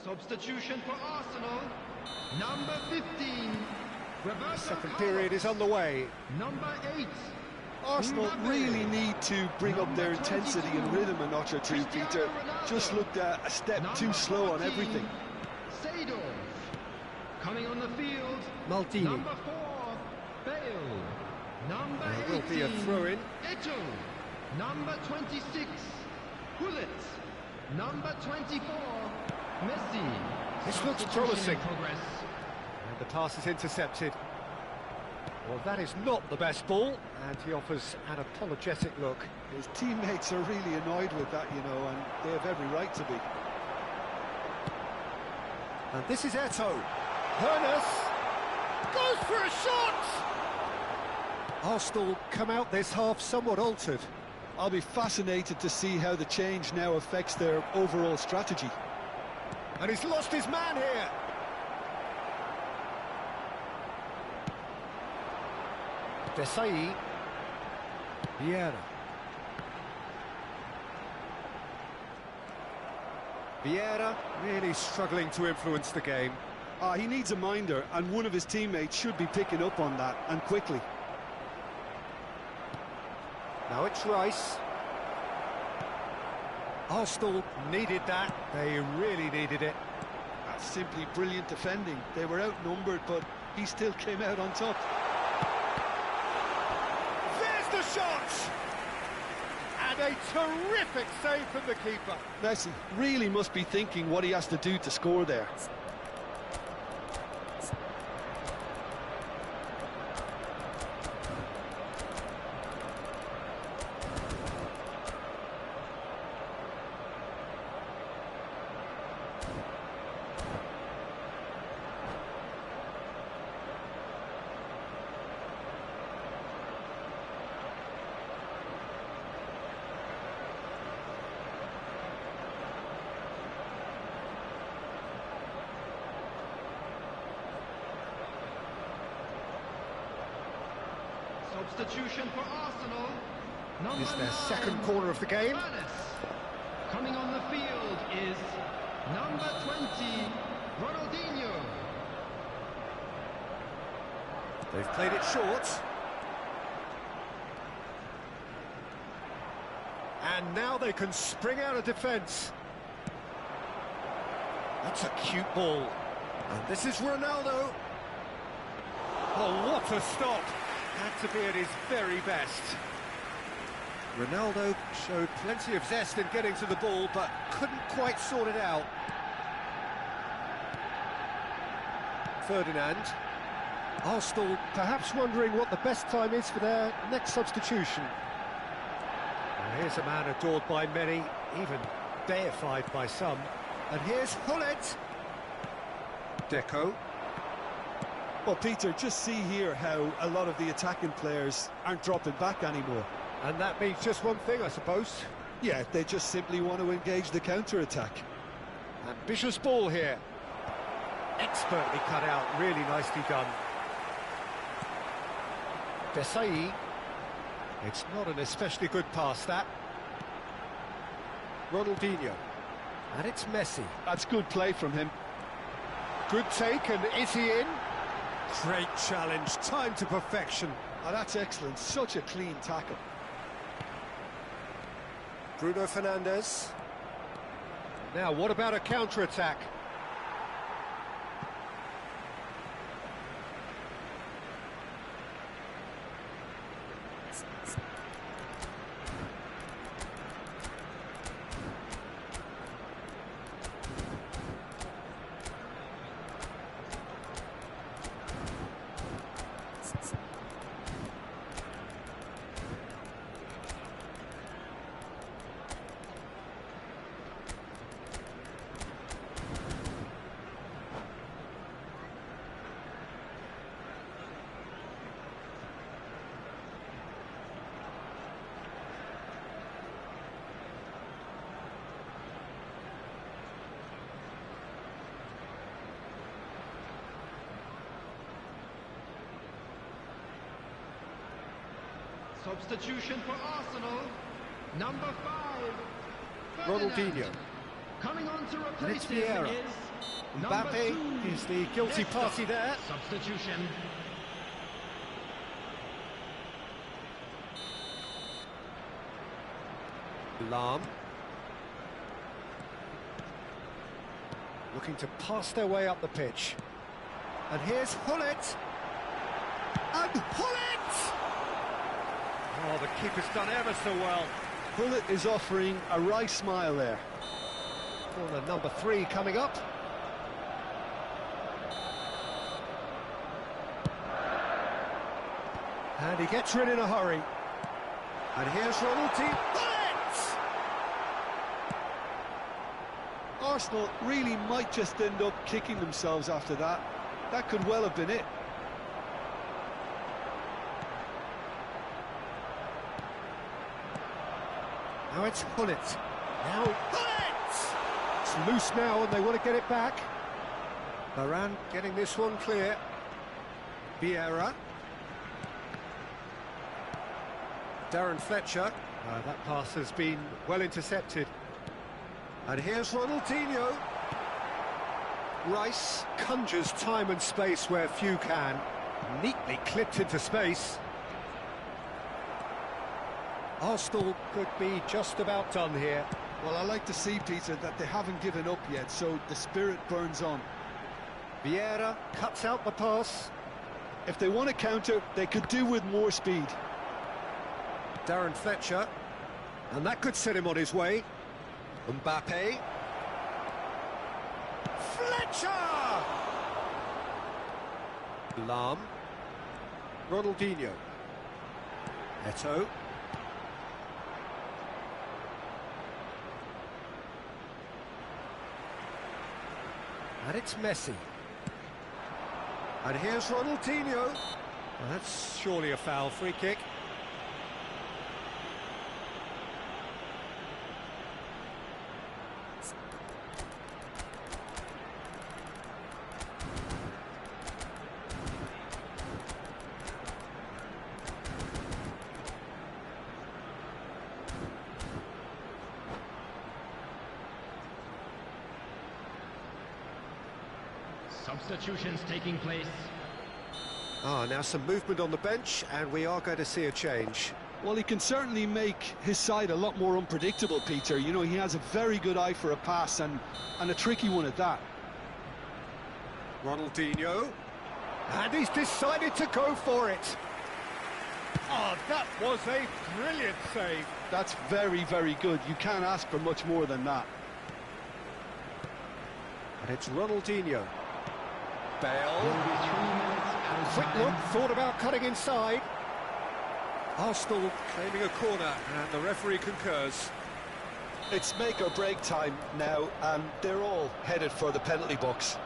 Substitution for Arsenal. Number 15. The second period is underway. Number 8. Arsenal really need to bring up their intensity and rhythm a notch or two, Peter. Just looked a step too slow on everything. Seedorf. Coming on the field, Maldini. number 4, Bale. Number There 18, will be a throw-in. Eto. Number 26, Hullet. Number 24, Messi. This looks Substitution promising. in progress. And the pass is intercepted. Well, that is not the best ball, and he offers an apologetic look. His teammates are really annoyed with that, you know, and they have every right to be. And this is Eto. Hoeneß goes for a shot! Arsenal come out this half somewhat altered. I'll be fascinated to see how the change now affects their overall strategy. And he's lost his man here. Desai. Vieira. Vieira really struggling to influence the game. He needs a minder, and one of his teammates should be picking up on that, and quickly. Now it's Rice. Arsenal needed that. They really needed it. That's simply brilliant defending. They were outnumbered, but he still came out on top. There's the shot! And a terrific save from the keeper. Messi really must be thinking what he has to do to score there. Substitution for Arsenal. Number It's their 9, second corner of the game. Hoeneß. Coming on the field is number 20, Ronaldinho. They've played it short. And now they can spring out of defence. That's a cute ball. And this is Ronaldo. Oh, what a stop. Had to be at his very best. Ronaldo showed plenty of zest in getting to the ball, but couldn't quite sort it out. Ferdinand. Arsenal perhaps wondering what the best time is for their next substitution. Well, here's a man adored by many, even deified by some. And here's Hullet. Deco. Well, Peter, just see here how a lot of the attacking players aren't dropping back anymore. And that means just one thing, I suppose. Yeah, they just simply want to engage the counter-attack. Ambitious ball here. Expertly cut out, really nicely done. Desai. It's not an especially good pass, that. Ronaldinho. And it's Messi. That's good play from him. Good take, and is he in? Great challenge, time to perfection. Oh, that's excellent, such a clean tackle. Bruno Fernandes. Now, what about a counter-attack? Substitution for Arsenal. Number 5, Ronaldinho. Ferdinand. Coming on to And replace it's him Vieira. is number Mbappe 2, is the guilty Nesta. party there. Substitution. Lahm. Looking to pass their way up the pitch. And here's Hullet. And Hullet! Oh, the keeper's done ever so well. Bullet is offering a wry smile there. Corner number 3 coming up. And he gets rid in a hurry. And here's Ronaldinho. Hullet! Arsenal really might just end up kicking themselves after that. That could well have been it. Now it's Hullet. Now Hullet! It's loose now and they want to get it back. Varane getting this one clear. Vieira. Darren Fletcher. That pass has been well intercepted. And here's Ronaldinho. Rice conjures time and space where few can. Neatly clipped into space. Arsenal could be just about done here. Well, I like to see, Peter, that they haven't given up yet, so the spirit burns on. Vieira cuts out the pass. If they want to counter, they could do with more speed. Darren Fletcher. And that could set him on his way. Mbappe. Fletcher! Lam. Ronaldinho. Eto'o. And it's Messi. And here's Ronaldinho. Well, that's surely a foul. Free kick. Substitutions taking place. Now some movement on the bench, and we are going to see a change. Well, he can certainly make his side a lot more unpredictable, Peter. You know, he has a very good eye for a pass, and a tricky one at that. Ronaldinho. And he's decided to go for it. Oh, that was a brilliant save. That's very, very good. You can't ask for much more than that. And it's Ronaldinho. Will Bale. be 3 minutes added Quick time. look, thought about cutting inside. Arsenal claiming a corner, and the referee concurs. It's make or break time now, and they're all headed for the penalty box.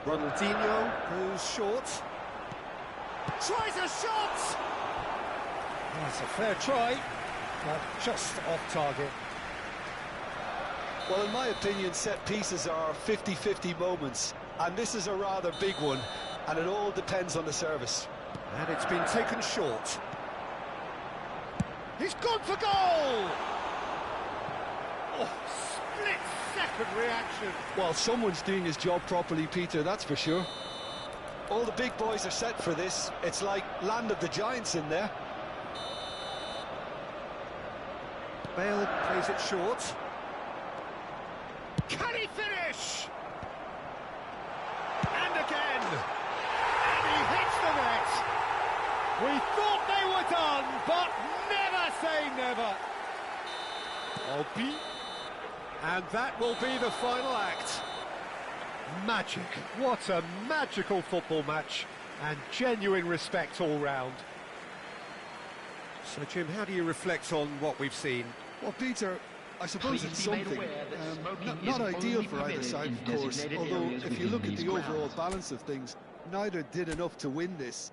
Ronaldinho goes short. Tries a shot! That's a fair try, but just off target. Well, in my opinion, set pieces are 50-50 moments, and this is a rather big one, and it all depends on the service. And it's been taken short. He's gone for goal! Oh, split-second reaction. Well, someone's doing his job properly, Peter, that's for sure. All the big boys are set for this. It's like land of the giants in there. Bale plays it short. Can he finish? And again! And he hits the net! We thought they were done, but never say never! Obi. And that will be the final act. Magic. What a magical football match. And genuine respect all round. So, Jim, how do you reflect on what we've seen? Well, Peter, I suppose Please it's be made something. aware that smoking Not is ideal only for either permitted side, in of course, designated although areas if you within look at these the overall grounds. balance of things, neither did enough to win this.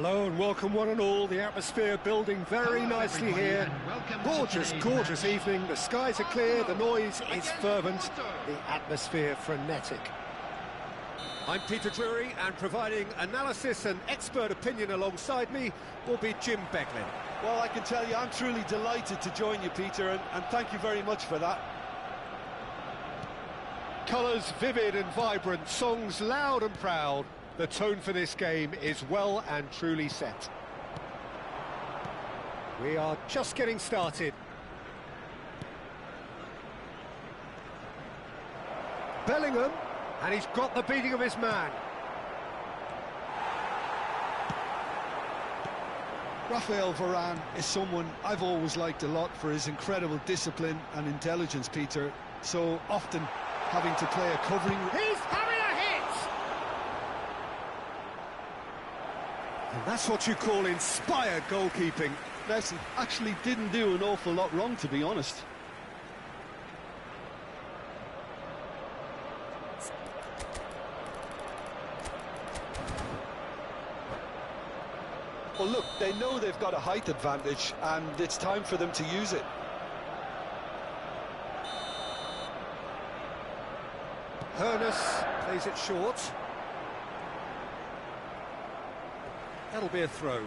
Hello and welcome one and all. The atmosphere building very nicely here. Gorgeous, gorgeous evening. The skies are clear, the noise is fervent, the atmosphere frenetic. I'm Peter Drury, and providing analysis and expert opinion alongside me will be Jim Beglin. Well, I can tell you I'm truly delighted to join you, Peter, and thank you very much for that. Colours vivid and vibrant, songs loud and proud. The tone for this game is well and truly set. We are just getting started. Bellingham, and he's got the beating of his man. Raphael Varane is someone I've always liked a lot for his incredible discipline and intelligence, Peter. So often having to play a covering... He's having a hit! And that's what you call inspired goalkeeping. Messi actually didn't do an awful lot wrong, to be honest. Well, look, they know they've got a height advantage, and it's time for them to use it. Hernus plays it short. That'll be a throw.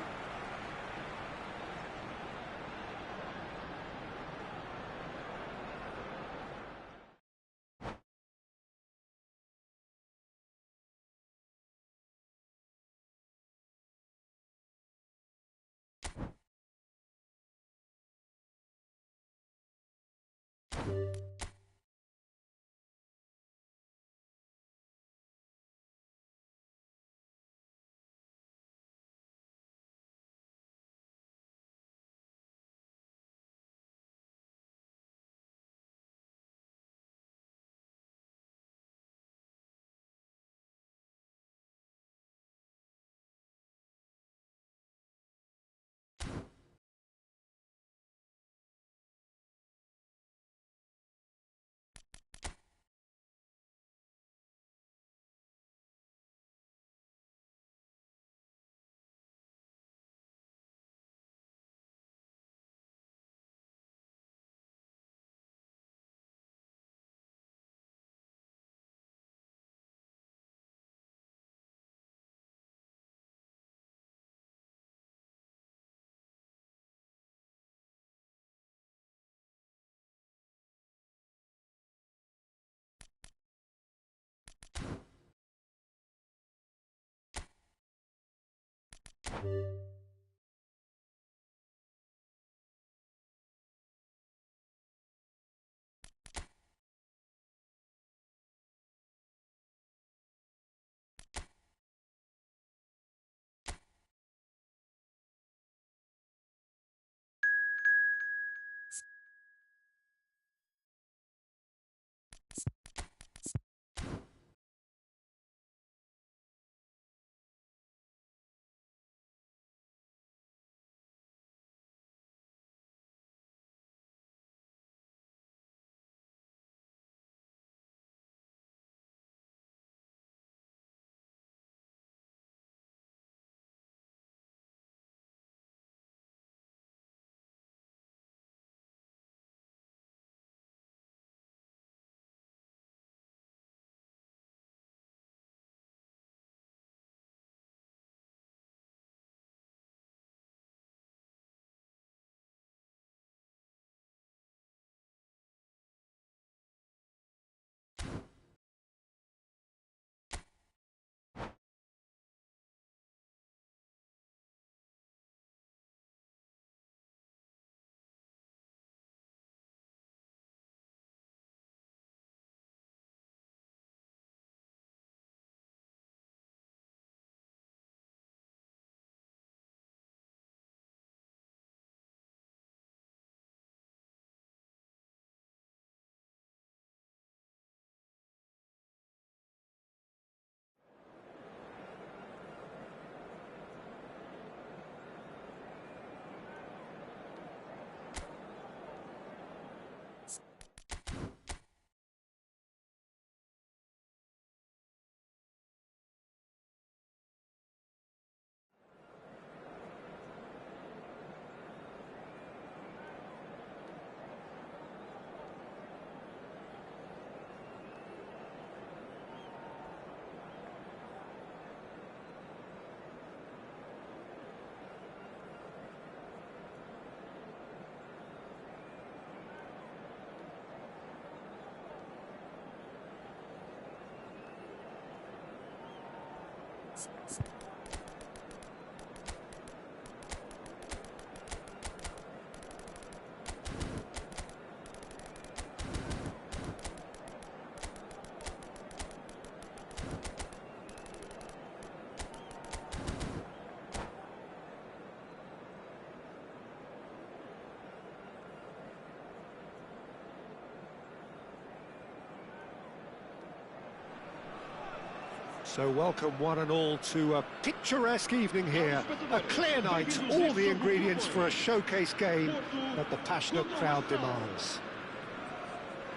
So welcome one and all to a picturesque evening here. A clear night, all the ingredients for a showcase game that the passionate crowd demands.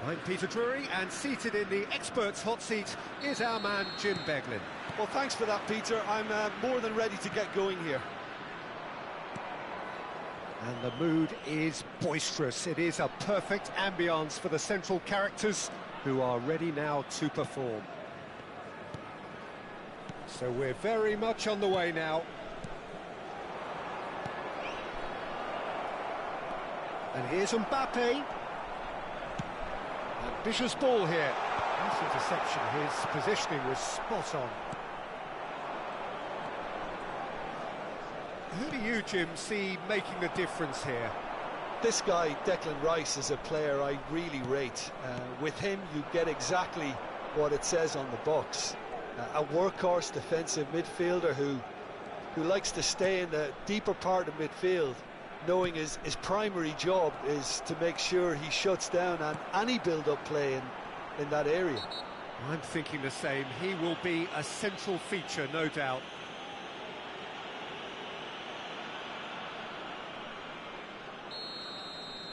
I'm Peter Drury, and seated in the experts' hot seat is our man Jim Beglin. Well, thanks for that, Peter. I'm more than ready to get going here. And the mood is boisterous. It is a perfect ambience for the central characters who are ready now to perform. So we're very much on the way now. And here's Mbappe. Ambitious ball here. Nice interception. His positioning was spot on. Who do you, Jim, see making the difference here? This guy, Declan Rice, is a player I really rate. With him, you get exactly what it says on the box. A workhorse defensive midfielder who likes to stay in the deeper part of midfield, knowing his primary job is to make sure he shuts down any build-up play in that area. I'm thinking the same. He will be a central feature, no doubt.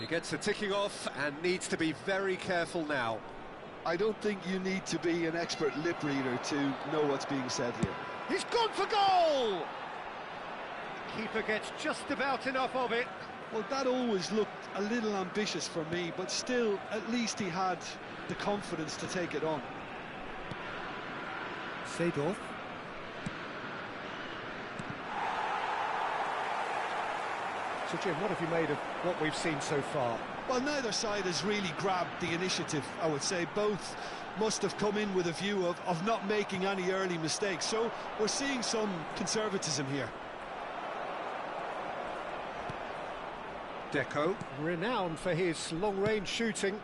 He gets a ticking off and needs to be very careful now. I don't think you need to be an expert lip reader to know what's being said here. He's gone for goal! Keeper gets just about enough of it. Well, that always looked a little ambitious for me, but still, at least he had the confidence to take it on. Seedorf. So, Jim, what have you made of what we've seen so far? Well, neither side has really grabbed the initiative, I would say. Both must have come in with a view of not making any early mistakes. So we're seeing some conservatism here. Deco. Renowned for his long-range shooting.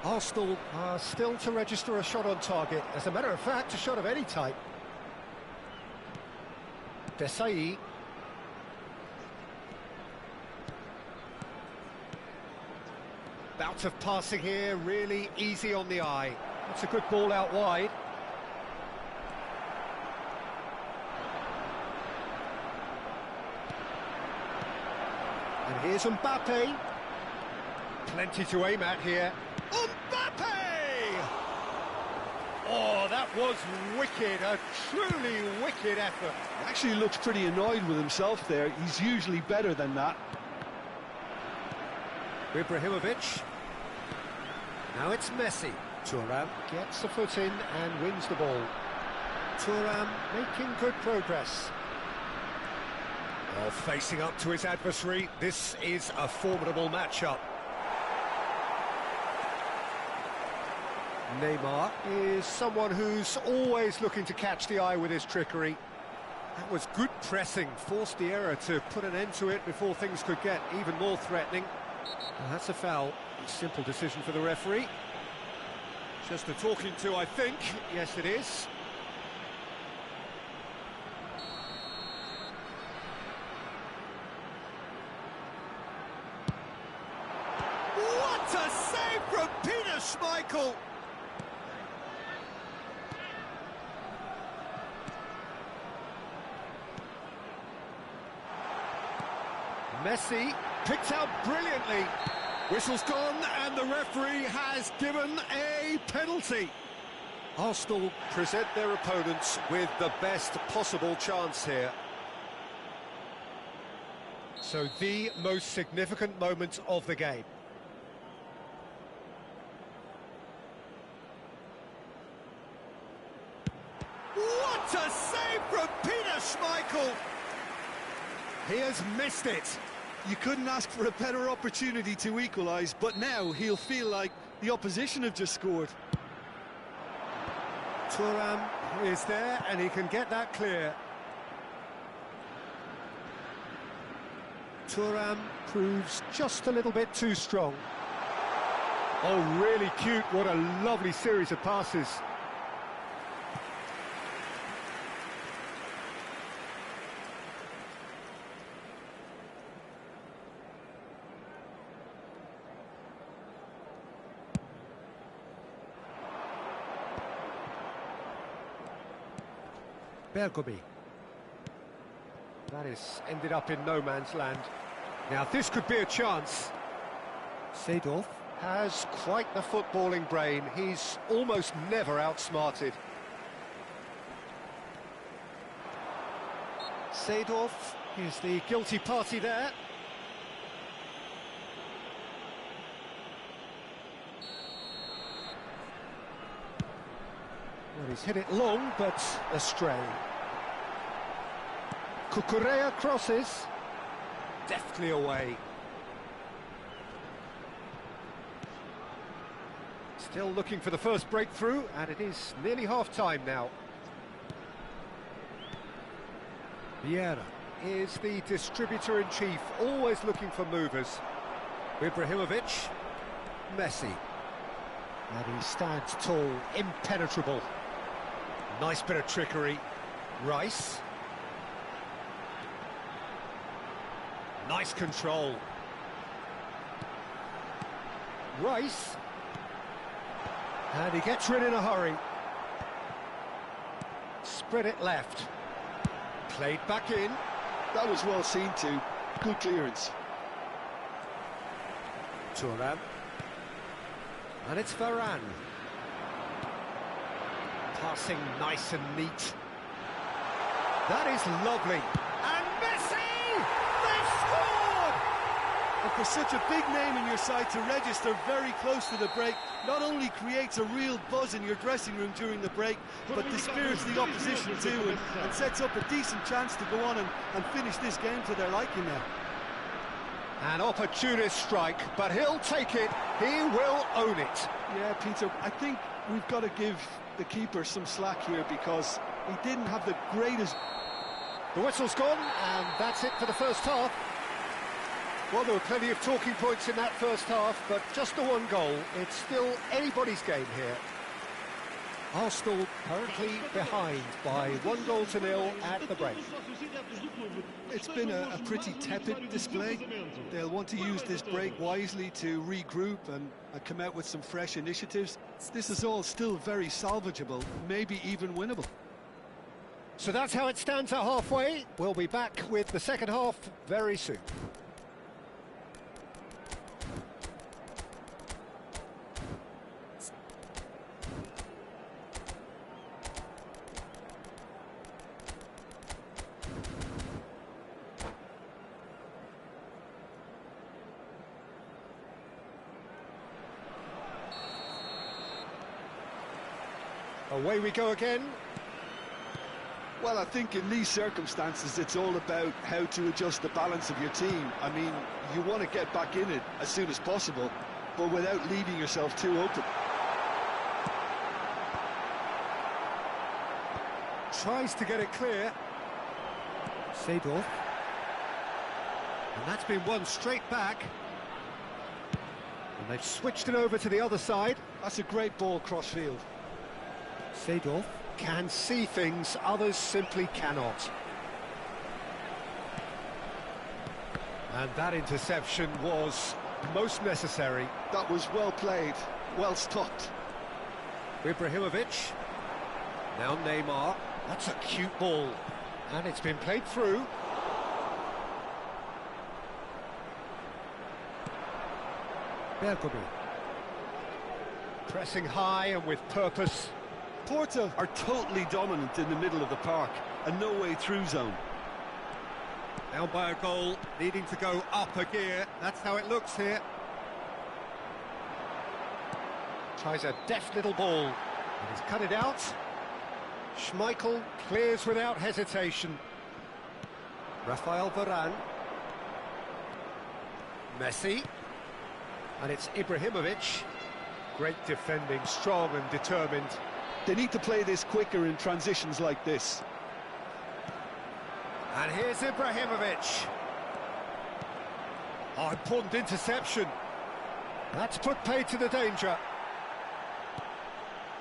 Arsenal are still to register a shot on target. As a matter of fact, a shot of any type. Desai. Bout of passing here, really easy on the eye. That's a good ball out wide. And here's Mbappe. Plenty to aim at here. Mbappe! Oh, that was wicked, a truly wicked effort. He actually looks pretty annoyed with himself there. He's usually better than that. Ibrahimovic. Now it's Messi. Thuram gets the foot in and wins the ball. Thuram making good progress. Oh, facing up to his adversary, this is a formidable matchup. Neymar is someone who's always looking to catch the eye with his trickery. That was good pressing, forced the error to put an end to it before things could get even more threatening. And that's a foul. Simple decision for the referee. Just a talking to, I think. Yes, it is. What a save from Peter Schmeichel! Messi picked out brilliantly. Whistle's gone and the referee has given a penalty. Arsenal present their opponents with the best possible chance here. So the most significant moment of the game. What a save from Peter Schmeichel! He has missed it. You couldn't ask for a better opportunity to equalise, but now he'll feel like the opposition have just scored. Thuram is there, and he can get that clear. Thuram proves just a little bit too strong. Oh, really cute. What a lovely series of passes. Bergomi. That is ended up in no man's land. Now this could be a chance. Seedorf has quite the footballing brain. He's almost never outsmarted. Seedorf is the guilty party there. Well, he's hit it long, but astray. Cucurella crosses. Deftly away. Still looking for the first breakthrough, and it is nearly half-time now. Vieira is the distributor-in-chief, always looking for movers. Ibrahimovic, Messi. And he stands tall, impenetrable. Nice bit of trickery. Rice. Nice control. Rice. And he gets rid in a hurry. Spread it left. Played back in. That was well seen too. Good clearance. Thuram. And it's Varane. Passing nice and neat. That is lovely. And Messi! They've scored! And for such a big name in your side to register very close to the break, not only creates a real buzz in your dressing room during the break, but dispirits the opposition too, and sets up a decent chance to go on and finish this game to their liking now. An opportunist strike, but he'll take it. He will own it. Yeah, Peter, I think we've got to give the keeper some slack here because he didn't have the greatest... The whistle's gone, and that's it for the first half. Well, there were plenty of talking points in that first half, but just the one goal. It's still anybody's game here. Arsenal currently behind by 1-0 at the break. It's been a pretty tepid display. They'll want to use this break wisely to regroup and come out with some fresh initiatives. This is all still very salvageable, maybe even winnable. So that's how it stands at halfway. We'll be back with the second half very soon. Away we go again. Well, I think in these circumstances, it's all about how to adjust the balance of your team. I mean, you want to get back in it as soon as possible, but without leaving yourself too open. Tries to get it clear. Seedorf. And that's been won straight back. And they've switched it over to the other side. That's a great ball cross-field. Seedorf can see things others simply cannot. And that interception was most necessary. That was well played, well stopped. Ibrahimovic. Now Neymar. That's a cute ball. And it's been played through. Bergomi. Pressing high and with purpose. Porto are totally dominant in the middle of the park, a no-way-through zone. Down by a goal, needing to go up a gear. That's how it looks here. Tries a deft little ball. And he's cut it out. Schmeichel clears without hesitation. Rafael Varane. Messi. And it's Ibrahimovic. Great defending, strong and determined. They need to play this quicker in transitions like this. And here's Ibrahimovic. Oh, important interception. That's put paid to the danger.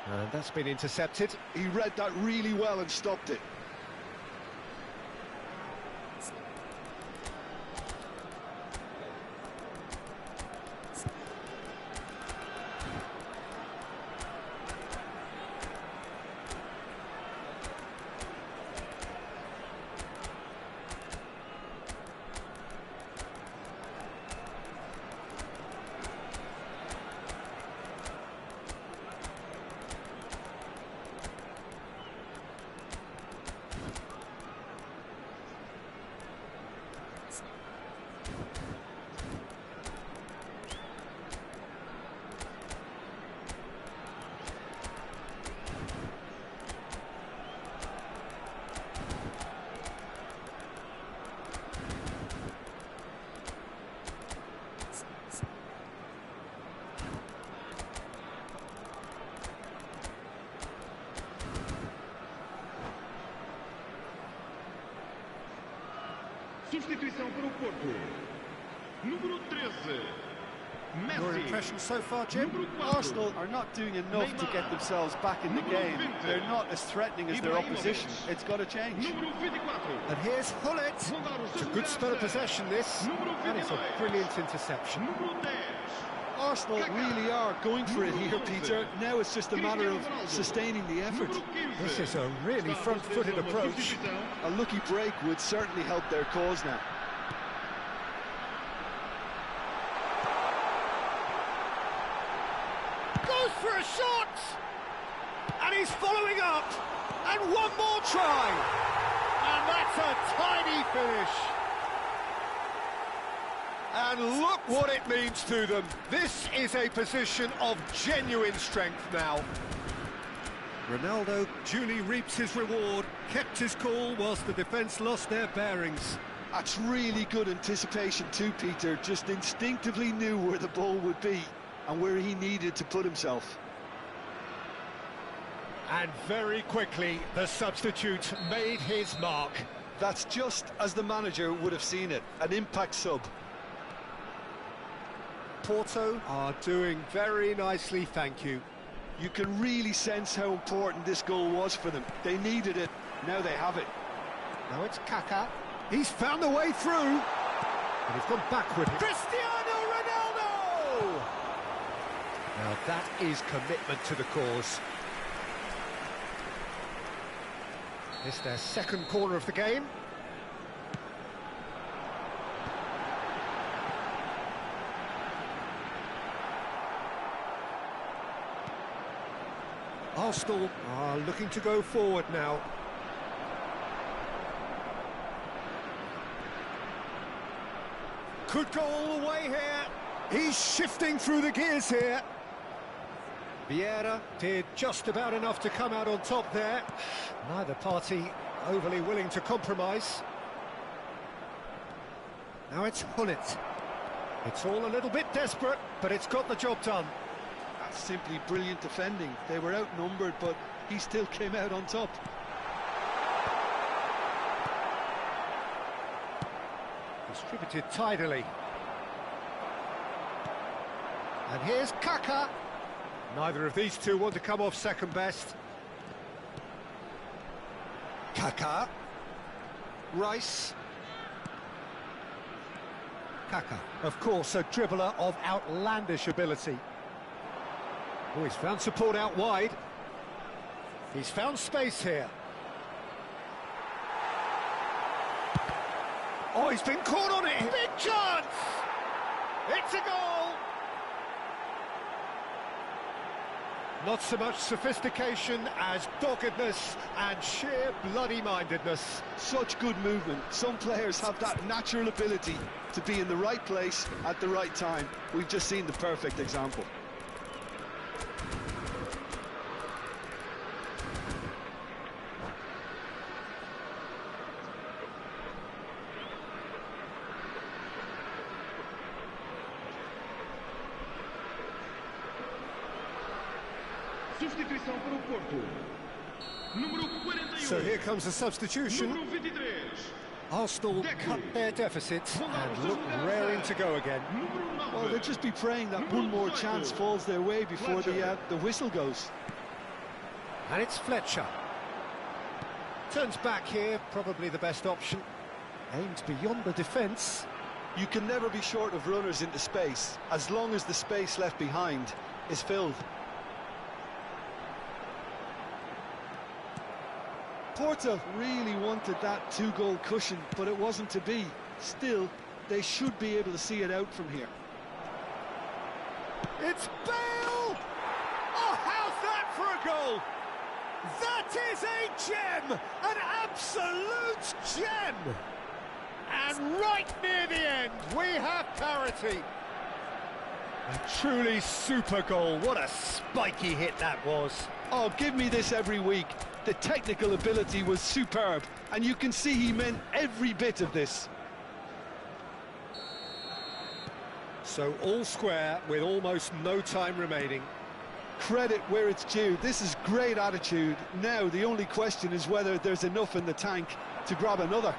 And that's been intercepted. He read that really well and stopped it. Substituição para o Porto. Número 13. Messi. Your impression so far, Jim? Arsenal are not doing enough to get themselves back in the game. They're not as threatening as their opposition. It's got to change. Número 24. And here's Hullet. It's a good spell of possession, this. And it's a brilliant interception. Número 10. Arsenal really are going for it here, Peter. Now it's just a matter of sustaining the effort. This is a really front-footed approach. A lucky break would certainly help their cause now. Goes for a shot! And he's following up! And one more try! And that's a tiny finish! And look what it means to them. This is a position of genuine strength now. Ronaldo duly reaps his reward, kept his cool whilst the defence lost their bearings. That's really good anticipation too, Peter. Just instinctively knew where the ball would be and where he needed to put himself. And very quickly, the substitute made his mark. That's just as the manager would have seen it, an impact sub. Porto are doing very nicely, thank you. You can really sense how important this goal was for them. They needed it, now they have it. Now it's Kaká. He's found the way through. And he's gone back with it. Cristiano Ronaldo! Now that is commitment to the cause. It's their second corner of the game. Arsenal are looking to go forward now. Could go all the way here. He's shifting through the gears here. Vieira did just about enough to come out on top there. Neither party overly willing to compromise. Now it's Hullet. It's all a little bit desperate, but it's got the job done. That's simply brilliant defending. They were outnumbered, but he still came out on top. Distributed tidily. And here's Kaká. Neither of these two want to come off second best. Kaká. Rice. Kaká, of course, a dribbler of outlandish ability. Oh, he's found support out wide. He's found space here. Oh, he's been caught on it. Big chance! It's a goal! Not so much sophistication as doggedness and sheer bloody-mindedness. Such good movement. Some players have that natural ability to be in the right place at the right time. We've just seen the perfect example. Substituição para o Porto. Número 41. So here comes a substitution. Número 23. Arsenal cut their deficit and look raring to go again. Well, they'll just be praying that one more chance falls their way before the whistle goes. And it's Fletcher. Turns back here, probably the best option. Aims beyond the defence. You can never be short of runners into space, as long as the space left behind is filled. Porto really wanted that two-goal cushion, but it wasn't to be. Still, they should be able to see it out from here. It's Bale! Oh, how's that for a goal? That is a gem! An absolute gem! And right near the end, we have parity. A truly super goal. What a spiky hit that was. Oh, give me this every week. The technical ability was superb, and you can see he meant every bit of this. So all square with almost no time remaining. Credit where it's due. This is great attitude. Now the only question is whether there's enough in the tank to grab another.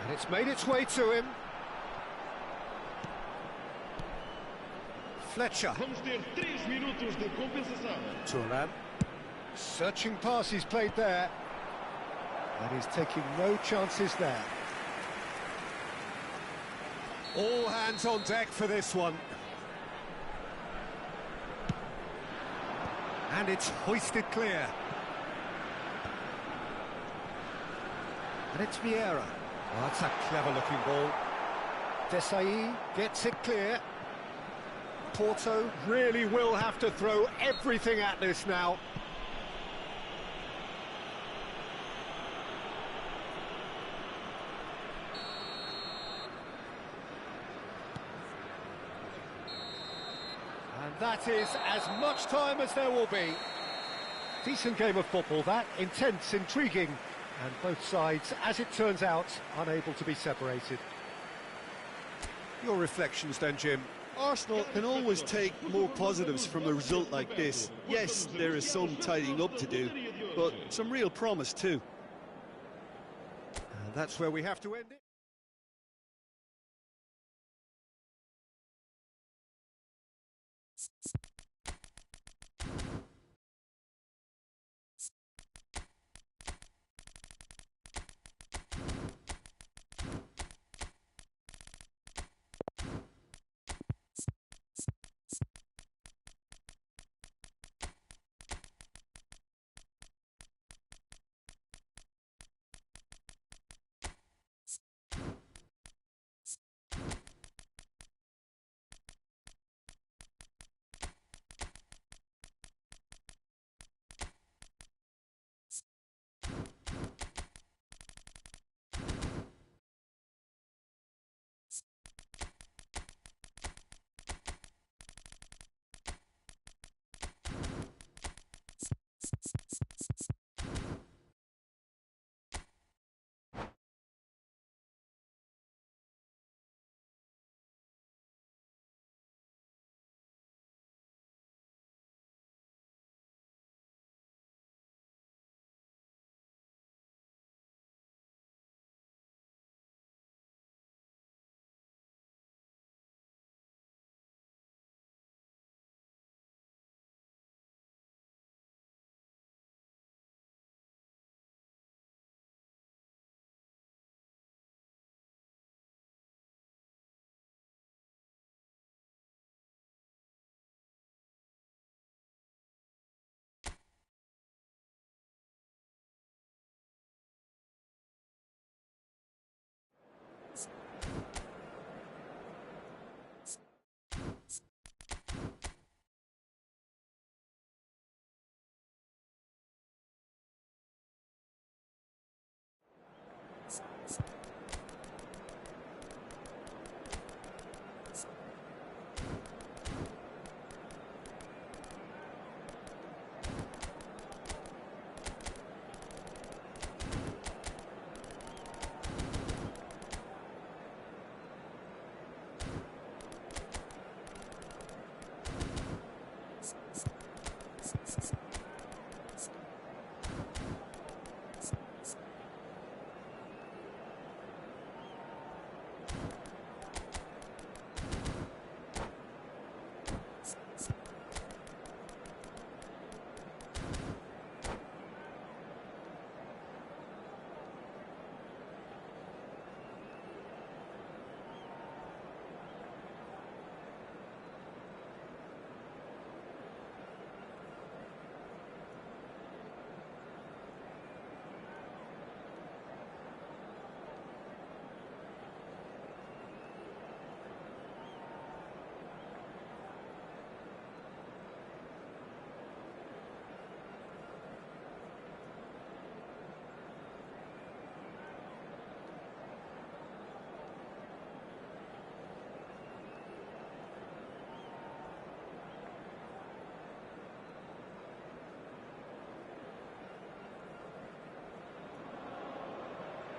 And it's made its way to him. Fletcher. Vamos ter 3 minutos de compensação. Turan. Searching pass he's played there. And he's taking no chances there. All hands on deck for this one. And it's hoisted clear. And it's Vieira. Oh, that's a clever-looking ball. Desai gets it clear. Porto really will have to throw everything at this now. And that is as much time as there will be. Decent game of football, that. Intense, intriguing. And both sides, as it turns out, unable to be separated. Your reflections then, Jim? Arsenal can always take more positives from a result like this. Yes, there is some tidying up to do, but some real promise too. And that's where we have to end it.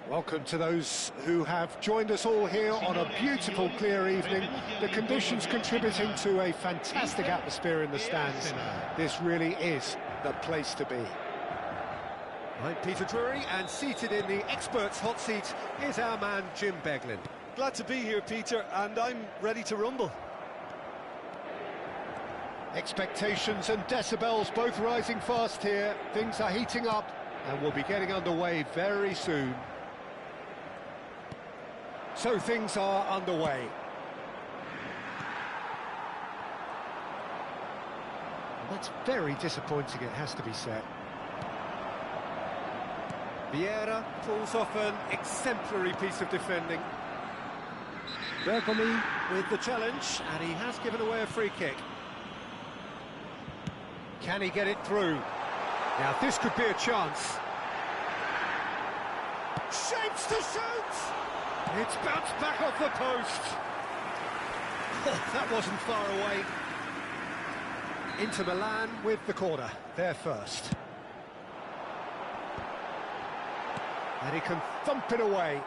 Welcome to those who have joined us all here on a beautiful, clear evening. The conditions contributing to a fantastic atmosphere in the stands. This really is the place to be. I'm Peter Drury, and seated in the experts' hot seat is our man Jim Beglin. Glad to be here, Peter, and I'm ready to rumble. Expectations and decibels both rising fast here. Things are heating up and we'll be getting underway very soon. So things are underway. That's very disappointing, it has to be said. Vieira pulls off an exemplary piece of defending. Bergomi With the challenge, and he has given away a free kick. Can he get it through? Now this could be a chance. Shapes to shoot! It's bounced back off the post. Oh, that wasn't far away. Inter Milan with the corner. They're first. And he can thump it away.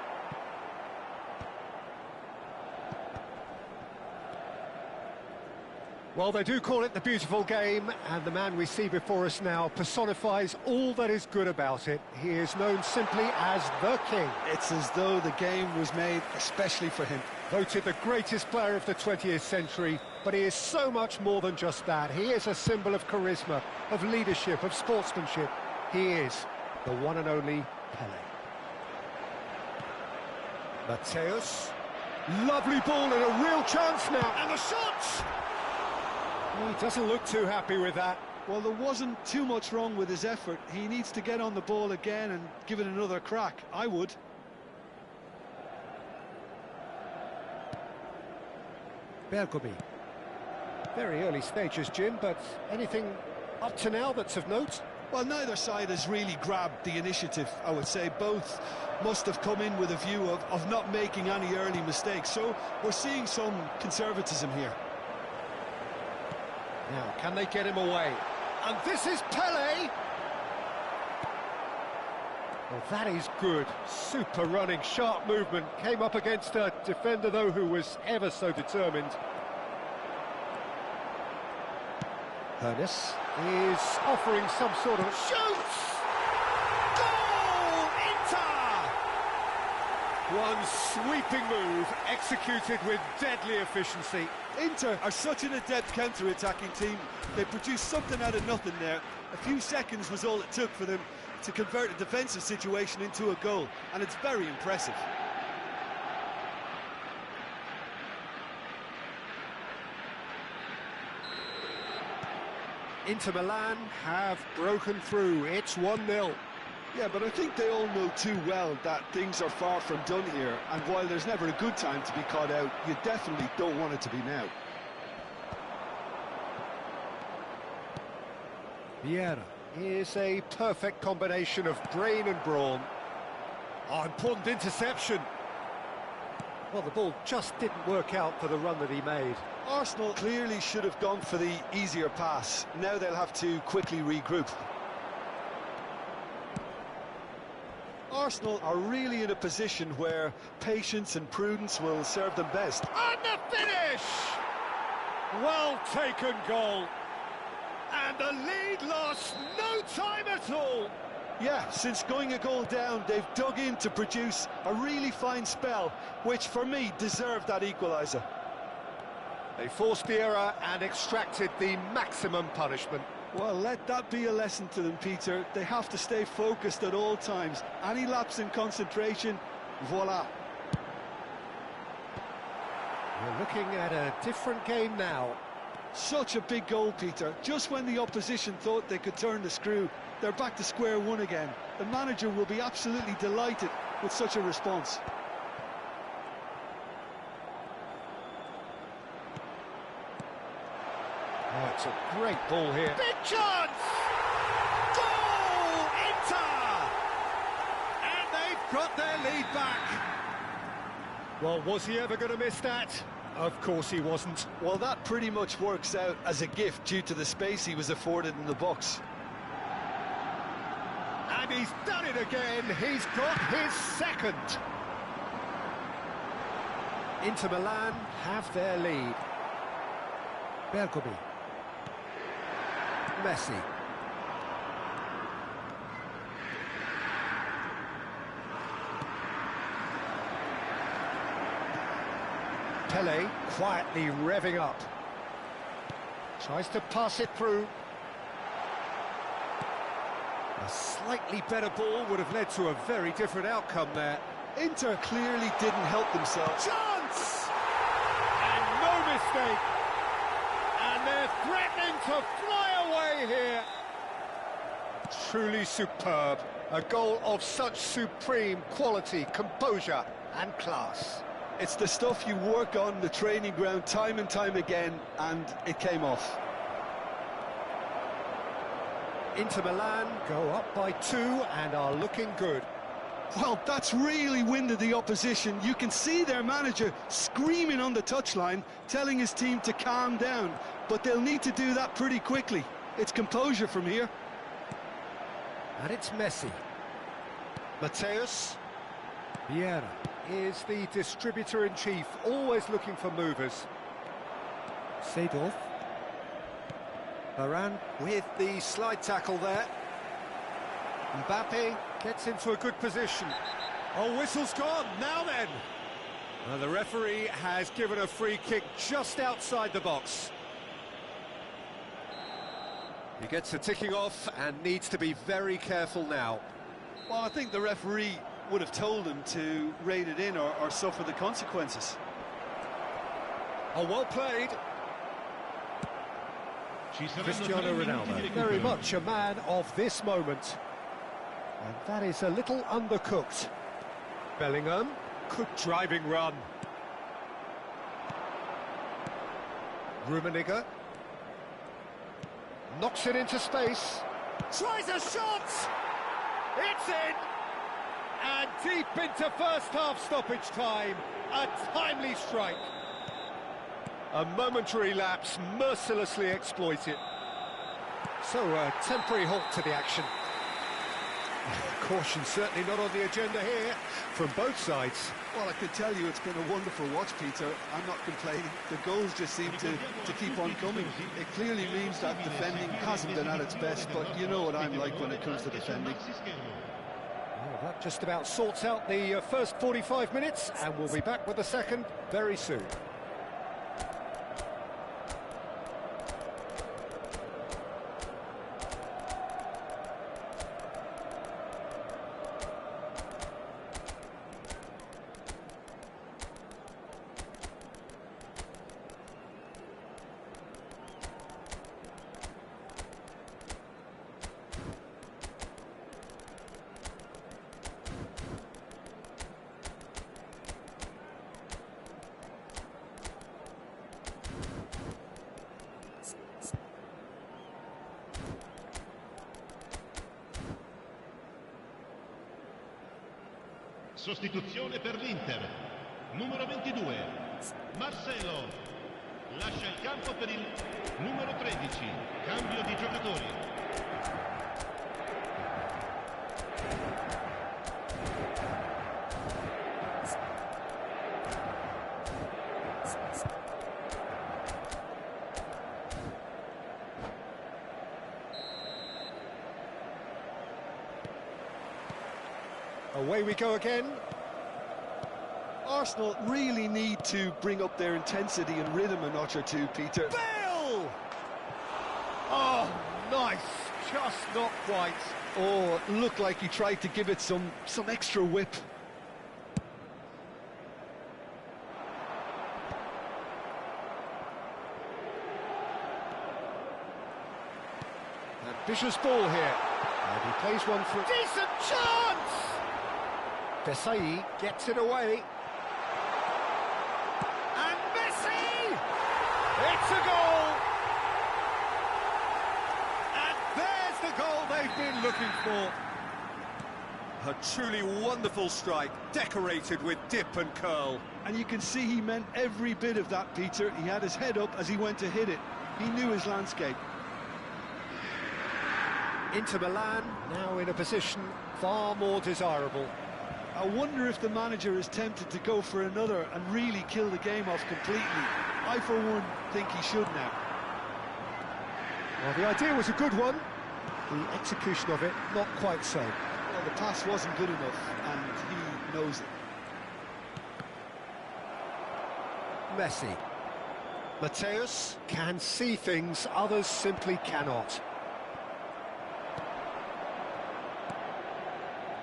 Well, they do call it the beautiful game, and the man we see before us now personifies all that is good about it. He is known simply as the King. It's as though the game was made especially for him. Voted the greatest player of the 20th century, but he is so much more than just that. He is a symbol of charisma, of leadership, of sportsmanship. He is the one and only Pelé. Mateus. Lovely ball and a real chance now. And the shot! He doesn't look too happy with that. Well, there wasn't too much wrong with his effort. He needs to get on the ball again and give it another crack. I would. Bergomi. Very early stages, Jim, but anything up to now that's of note? Well, neither side has really grabbed the initiative, I would say. Both must have come in with a view of not making any early mistakes. So we're seeing some conservatism here. Now, can they get him away? And this is Pelé! Well, that is good. Super running, sharp movement. Came up against a defender, though, who was ever so determined. Ernest is offering some sort of... Shoots! Goal! Inter! One sweeping move, executed with deadly efficiency. Inter are such an adept counter-attacking team. They produced something out of nothing there. A few seconds was all it took for them to convert a defensive situation into a goal, and it's very impressive. Inter Milan have broken through. It's 1-0. Yeah, but I think they all know too well that things are far from done here, and while there's never a good time to be caught out, you definitely don't want it to be now. Vieira is a perfect combination of brain and brawn. Oh, important interception. Well, the ball just didn't work out for the run that he made. Arsenal clearly should have gone for the easier pass. Now they'll have to quickly regroup. Arsenal are really in a position where patience and prudence will serve them best. And the finish! Well taken goal. And the lead lost no time at all. Yeah, since going a goal down, they've dug in to produce a really fine spell, which for me deserved that equaliser. They forced the error and extracted the maximum punishment. Well, let that be a lesson to them, Peter. They have to stay focused at all times. Any lapse in concentration, voila. We're looking at a different game now. Such a big goal, Peter. Just when the opposition thought they could turn the screw, they're back to square one again. The manager will be absolutely delighted with such a response. Oh, it's a great ball here. Big chance! Goal! Inter! And they've got their lead back. Well, was he ever going to miss that? Of course he wasn't. Well, that pretty much works out as a gift due to the space he was afforded in the box. And And he's done it again. He's got his second. Inter Milan have their lead. Bergomi. Messi. Pele quietly revving up. Tries to pass it through. A slightly better ball would have led to a very different outcome there. Inter clearly didn't help themselves. Chance! And no mistake. And they're threatening to fly away here. Truly superb. A goal of such supreme quality, composure and class. It's the stuff you work on the training ground time and time again, and it came off. Inter Milan go up by 2 and are looking good. Well, that's really winded the opposition. You can see their manager screaming on the touchline, telling his team to calm down, but they'll need to do that pretty quickly. It's composure from here. And it's Messi. Mateus. Vieira is the distributor-in-chief, always looking for movers. Seedorf. Varane with the slide tackle there. Mbappe gets into a good position. Oh, whistle's gone, now then! The referee has given a free kick just outside the box. He gets a ticking off and needs to be very careful now. Well, I think the referee would have told him to rein it in or suffer the consequences. Oh, well played. Cristiano Ronaldo, very much a man of this moment. And that is a little undercooked. Bellingham, good driving run. Rummenigge. Knocks it into space. Tries a shot! It's in! And deep into first half stoppage time. A timely strike. A momentary lapse mercilessly exploited. So a temporary halt to the action. Caution certainly not on the agenda here from both sides. Well, I could tell you it's been a wonderful watch, Peter. I'm not complaining. The goals just seem to keep on coming. It clearly means that defending hasn't been at its best, but you know what I'm like when it comes to defending. Well, that just about sorts out the first 45 minutes, and we'll be back with the second very soon. Sostituzione per l'Inter. Numero 22, Marcelo. Lascia il campo per il numero 13. Cambio di giocatori. Away we go again. Arsenal really need to bring up their intensity and rhythm a notch or two, Peter. Bale! Oh, nice. Just not quite. Oh, it looked like he tried to give it some extra whip. Ambitious ball here. And he plays one through. Decent chance! Desai gets it away. And Messi! It's a goal! And there's the goal they've been looking for. A truly wonderful strike, decorated with dip and curl. And you can see he meant every bit of that, Peter. He had his head up as he went to hit it. He knew his landscape. Inter Milan now in a position far more desirable. I wonder if the manager is tempted to go for another and really kill the game off completely. I, for one, think he should now. Well, the idea was a good one. The execution of it, not quite so. Well, the pass wasn't good enough, and he knows it. Messi. Mateus can see things others simply cannot.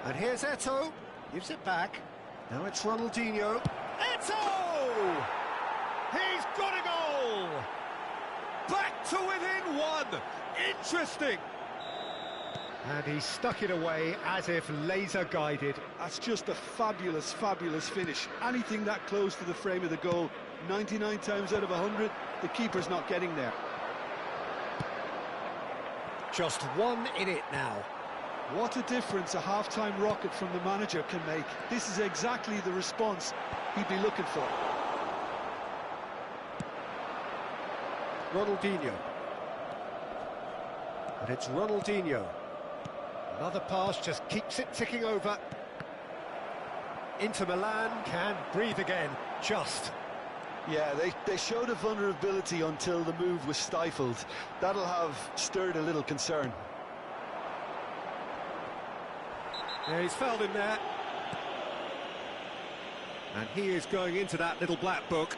And here's Eto'o, gives it back. Now it's Ronaldinho. Eto'o! He's got a goal! Back to within one! Interesting! And he stuck it away as if laser-guided. That's just a fabulous, fabulous finish. Anything that close to the frame of the goal, 99 times out of 100, the keeper's not getting there. Just one in it now. What a difference a half-time rocket from the manager can make. This is exactly the response he'd be looking for. Ronaldinho. And it's Ronaldinho. Another pass just keeps it ticking over. Inter Milan can breathe again, just. Yeah, they showed a vulnerability until the move was stifled. That'll have stirred a little concern. Yeah, he's fouled him there. And he is going into that little black book.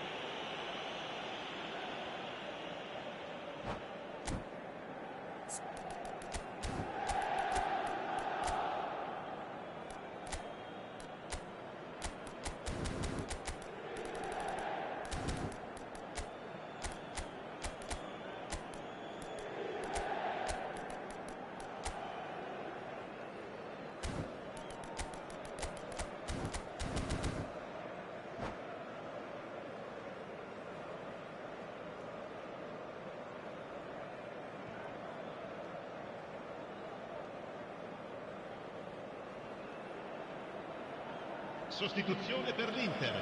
Sostituzione per l'Inter.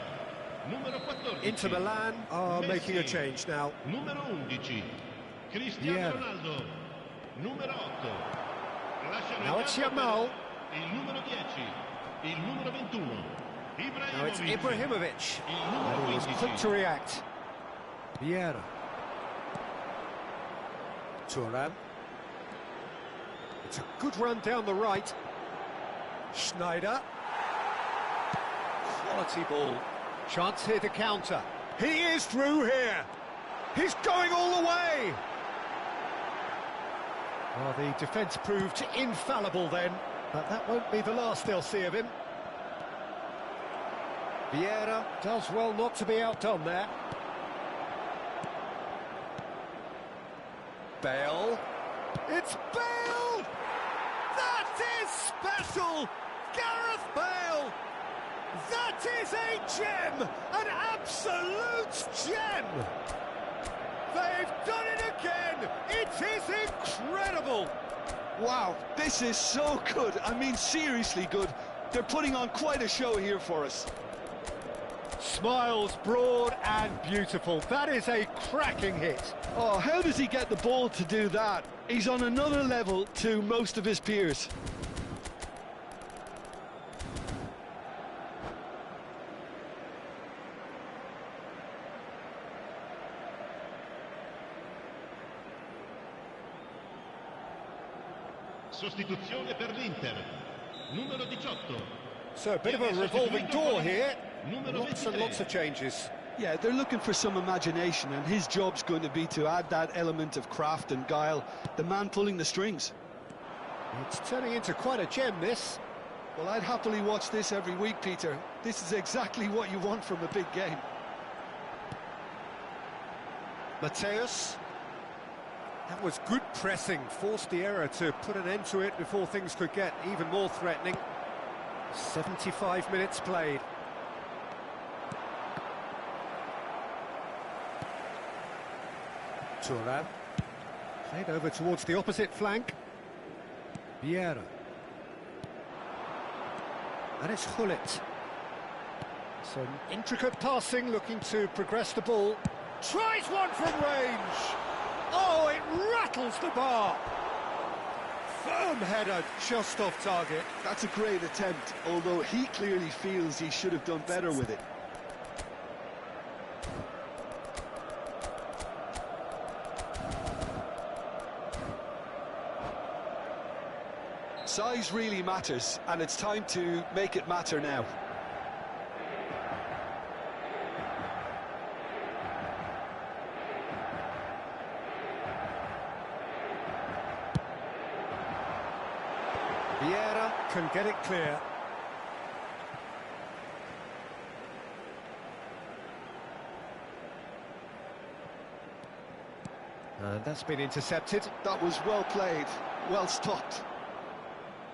Numero 14. Inter Milan are Messi. making a change now. Numero 11. Cristiano Yeah. Ronaldo. Numero 8. Lasciano Now il it's campo Yamal. per il numero 10. Il numero 21. Now it's Ibrahimovic. Il numero And he was 15. quick to react. Vieira. Thuram. It's a good run down the right. Schneider. Quality ball. Chance here to counter. He is through here. He's going all the way. Well, the defence proved infallible then, but that won't be the last they'll see of him. Vieira does well not to be outdone there. Bale. It's Bale! That is special! Gareth Bale! That is a gem! An absolute gem! They've done it again! It is incredible! Wow, this is so good. I mean, seriously good. They're putting on quite a show here for us. Smiles broad and beautiful. That is a cracking hit. Oh, how does he get the ball to do that? He's on another level to most of his peers. Sostituzione per l'Inter. Numero 18. So a bit of a revolving door here. Lots and lots of changes. Yeah, they're looking for some imagination, and his job's going to be to add that element of craft and guile, the man pulling the strings. It's turning into quite a gem, this. Well, I'd happily watch this every week, Peter. This is exactly what you want from a big game. Mateus. That was good pressing, forced the error to put an end to it before things could get even more threatening. 75 minutes played. Thuram. Played over towards the opposite flank. Vieira. And it's Hullet. Some intricate passing, looking to progress the ball. Tries one from range! Oh, it rattles the bar! Firm header, just off target. That's a great attempt, although he clearly feels he should have done better with it. Size really matters, and it's time to make it matter now. Vieira can get it clear. And that's been intercepted. That was well played, well stopped.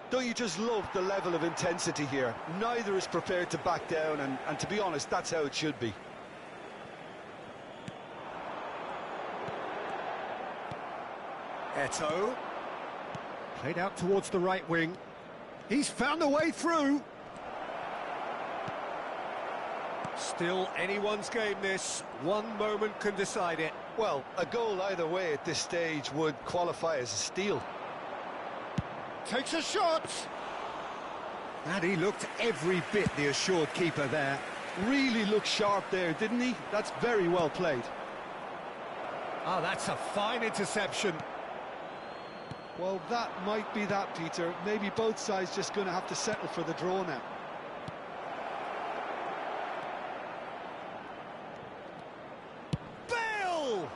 Don't you just love the level of intensity here? Neither is prepared to back down, and to be honest, that's how it should be. Eto'o. Played out towards the right wing. He's found a way through. Still anyone's game, this. One moment can decide it. Well, a goal either way at this stage would qualify as a steal. Takes a shot. And he looked every bit the assured keeper there. Really looked sharp there, didn't he? That's very well played. Oh, that's a fine interception. Well, that might be that, Peter. Maybe both sides just going to have to settle for the draw now. Bale!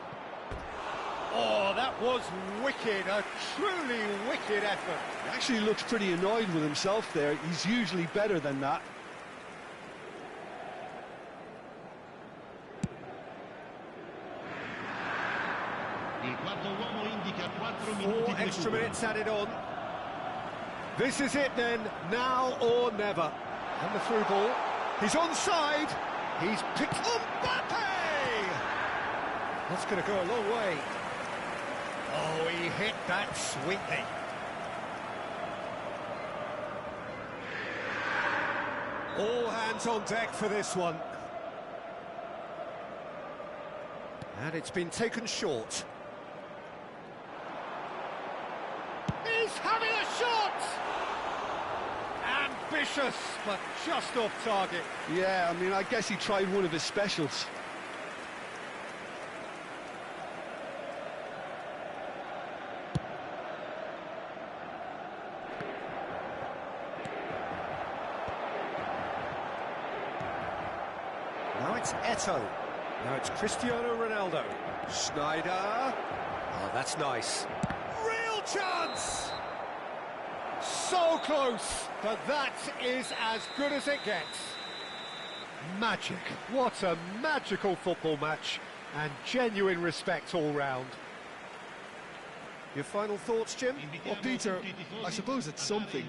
Oh, that was wicked, a truly wicked effort. He actually looks pretty annoyed with himself there. He's usually better than that. Four extra minutes added on. This is it then, now or never. And the through ball. He's onside. He's picked up Mbappe! That's going to go a long way. Oh, he hit that sweetly. All hands on deck for this one. And it's been taken short. He's having a shot! Ambitious, but just off target. Yeah, I mean, I guess he tried one of his specials. Now it's Eto'o. Now it's Cristiano Ronaldo. Schneider. Oh, that's nice. Real chance! So close, but that is as good as it gets. Magic. What a magical football match, and genuine respect all round. Your final thoughts, Jim? Well, Peter, I suppose it's something.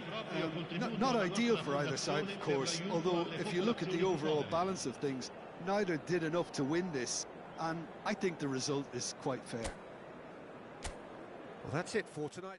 Not ideal for either side, of course, although if you look at the overall balance of things, neither did enough to win this, and I think the result is quite fair. Well, that's it for tonight.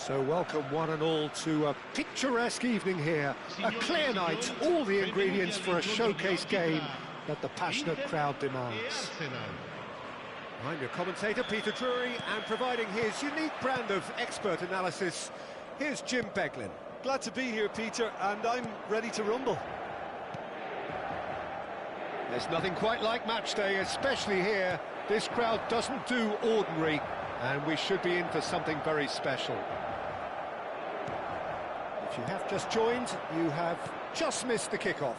So welcome one and all to a picturesque evening here. A clear night, all the ingredients for a showcase game that the passionate crowd demands. I'm your commentator, Peter Drury, and providing his unique brand of expert analysis, here's Jim Beglin. Glad to be here, Peter, and I'm ready to rumble. There's nothing quite like match day, especially here. This crowd doesn't do ordinary, and we should be in for something very special. If you have just joined, you have just missed the kickoff.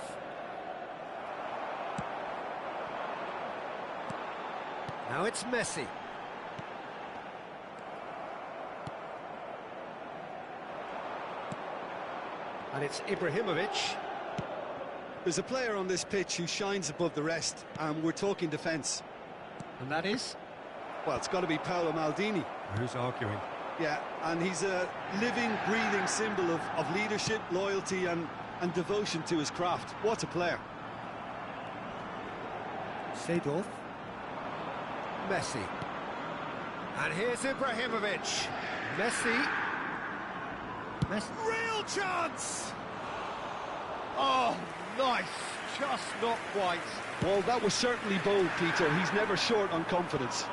Now it's Messi. And it's Ibrahimovic. There's a player on this pitch who shines above the rest, and we're talking defence. And that is? Well, it's got to be Paolo Maldini. Who's arguing? Yeah, and he's a living, breathing symbol of leadership, loyalty and devotion to his craft. What a player. Seedorf. Messi. And here's Ibrahimovic. Messi. Real chance! Oh, nice. Just not quite. Well, that was certainly bold, Peter. He's never short on confidence.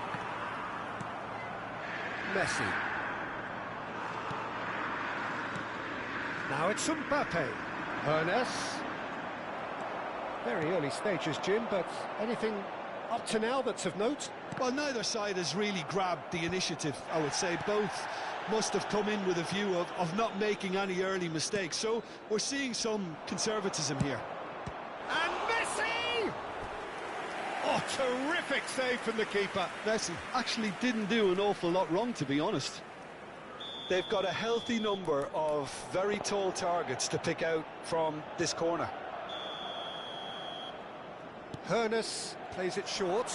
Messi. Now it's Mbappe. Ernest. Very early stages, Jim, but anything up to now that's of note? Well, neither side has really grabbed the initiative, I would say. Both must have come in with a view of not making any early mistakes. So we're seeing some conservatism here. And Messi! Oh, terrific save from the keeper. Messi actually didn't do an awful lot wrong, to be honest. They've got a healthy number of very tall targets to pick out from this corner. Ernest plays it short.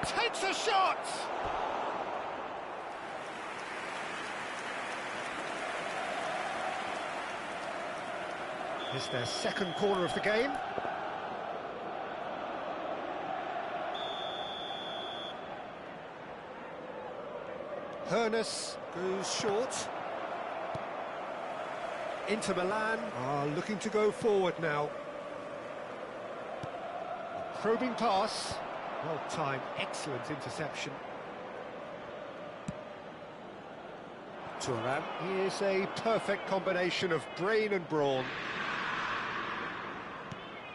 Takes a shot! It's their second corner of the game. Ernest goes short. Inter Milan are looking to go forward now. Probing pass. Well timed, excellent interception. Thuram. Here's a perfect combination of brain and brawn.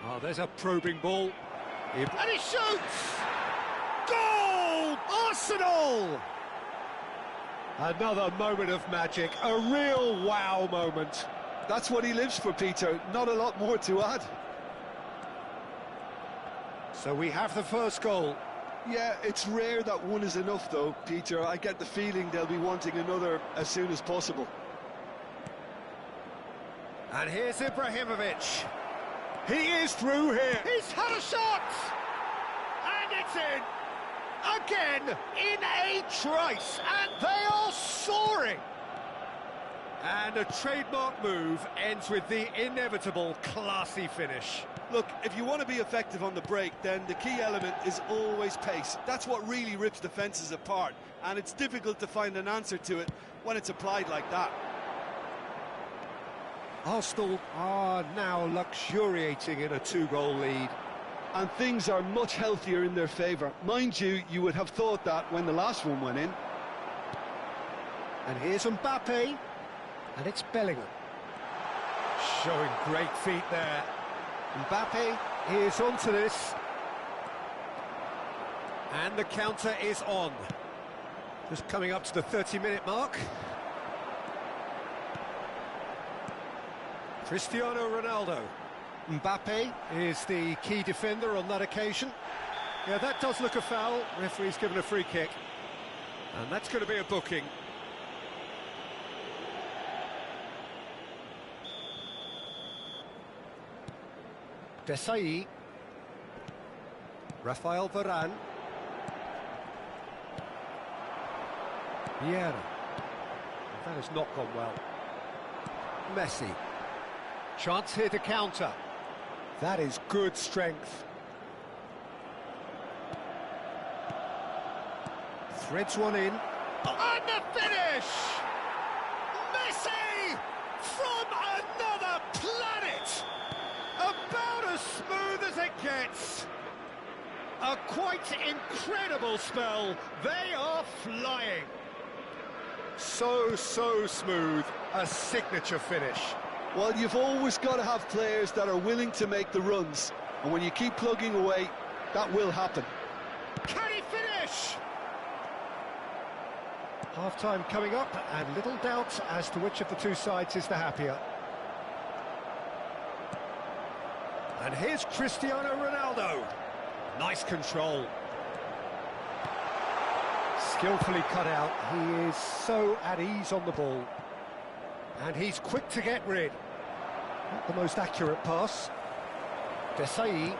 Oh, there's a probing ball. And he shoots! Goal! Arsenal! Another moment of magic, a real wow moment. That's what he lives for, Peter. Not a lot more to add. So we have the first goal. Yeah, it's rare that one is enough, though, Peter. I get the feeling they'll be wanting another as soon as possible. And here's Ibrahimovic. He is through here. He's had a shot! And it's in! Again, in a trice, and they are soaring! And a trademark move ends with the inevitable classy finish. Look, if you want to be effective on the break, then the key element is always pace. That's what really rips defences apart, and it's difficult to find an answer to it when it's applied like that. Arsenal are now luxuriating in a two-goal lead. And things are much healthier in their favour. Mind you, you would have thought that when the last one went in. And here's Mbappe, and it's Bellingham. Showing great feet there. Mbappe is onto this. And the counter is on. Just coming up to the 30-minute mark. Cristiano Ronaldo. Mbappe is the key defender on that occasion. Yeah, that does look a foul. Referee's given a free kick. And that's going to be a booking. Desailly. Rafael Varane. Vieira. That has not gone well. Messi. Chance here to counter. That is good strength. Threads one in. And the finish! Messi from another planet! About as smooth as it gets. A quite incredible spell. They are flying. So smooth. A signature finish. Well, you've always got to have players that are willing to make the runs. And when you keep plugging away, that will happen. Can he finish? Half-time coming up, and little doubt as to which of the two sides is the happier. And here's Cristiano Ronaldo. Nice control. Skillfully cut out. He is so at ease on the ball. And he's quick to get rid. Not the most accurate pass. Desai.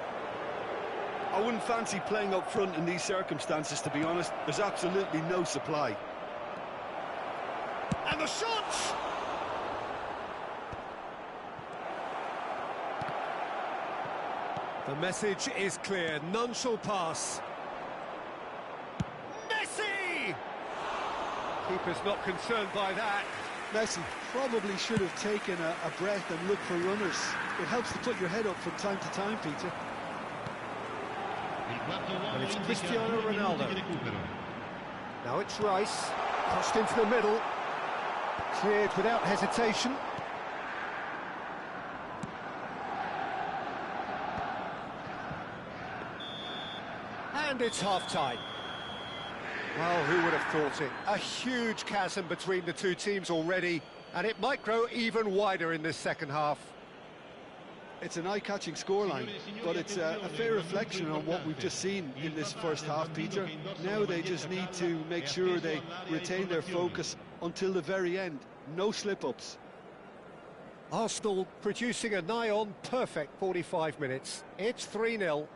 I wouldn't fancy playing up front in these circumstances, to be honest. There's absolutely no supply. And the shot! The message is clear, none shall pass. Messi! Keeper's not concerned by that. Messi probably should have taken a breath and looked for runners. It helps to put your head up from time to time, Peter. And it's Cristiano Ronaldo. Now it's Rice, crossed into the middle, cleared without hesitation. And it's half-time. Well, who would have thought it? A huge chasm between the two teams already, and it might grow even wider in this second half. It's an eye-catching scoreline, but it's a fair reflection on what we've just seen in this first half, Peter. Now they just need to make sure they retain their focus until the very end. No slip-ups. Arsenal producing a nigh-on perfect 45 minutes. It's 3-0.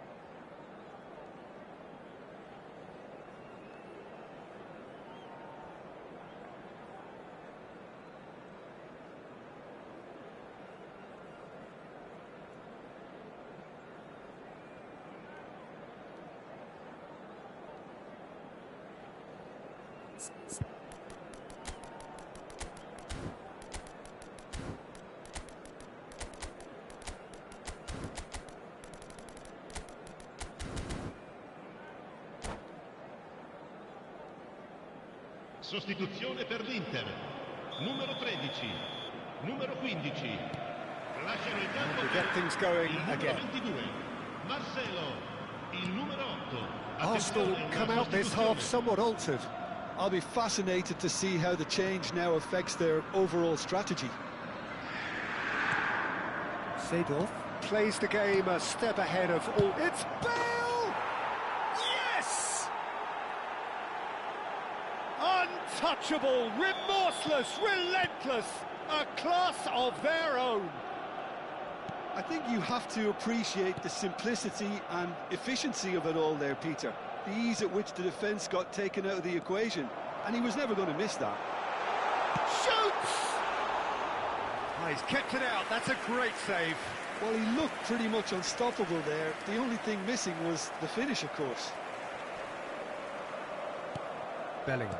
Sostituzione per l'Inter. Numero 13, numero 15. Lasciano il campo To get things going il numero again. 22, Marcelo, il numero 8. Arsenal come out this half somewhat altered. I'll be fascinated to see how the change now affects their overall strategy. Seedorf plays the game a step ahead of all. It's Bale! Yes! Untouchable, remorseless, relentless, a class of their own. I think you have to appreciate the simplicity and efficiency of it all there, Peter. The ease at which the defence got taken out of the equation, and he was never going to miss that. Shoots! Oh, he's kept it out, that's a great save. Well, he looked pretty much unstoppable there. The only thing missing was the finish, of course. Bellingham.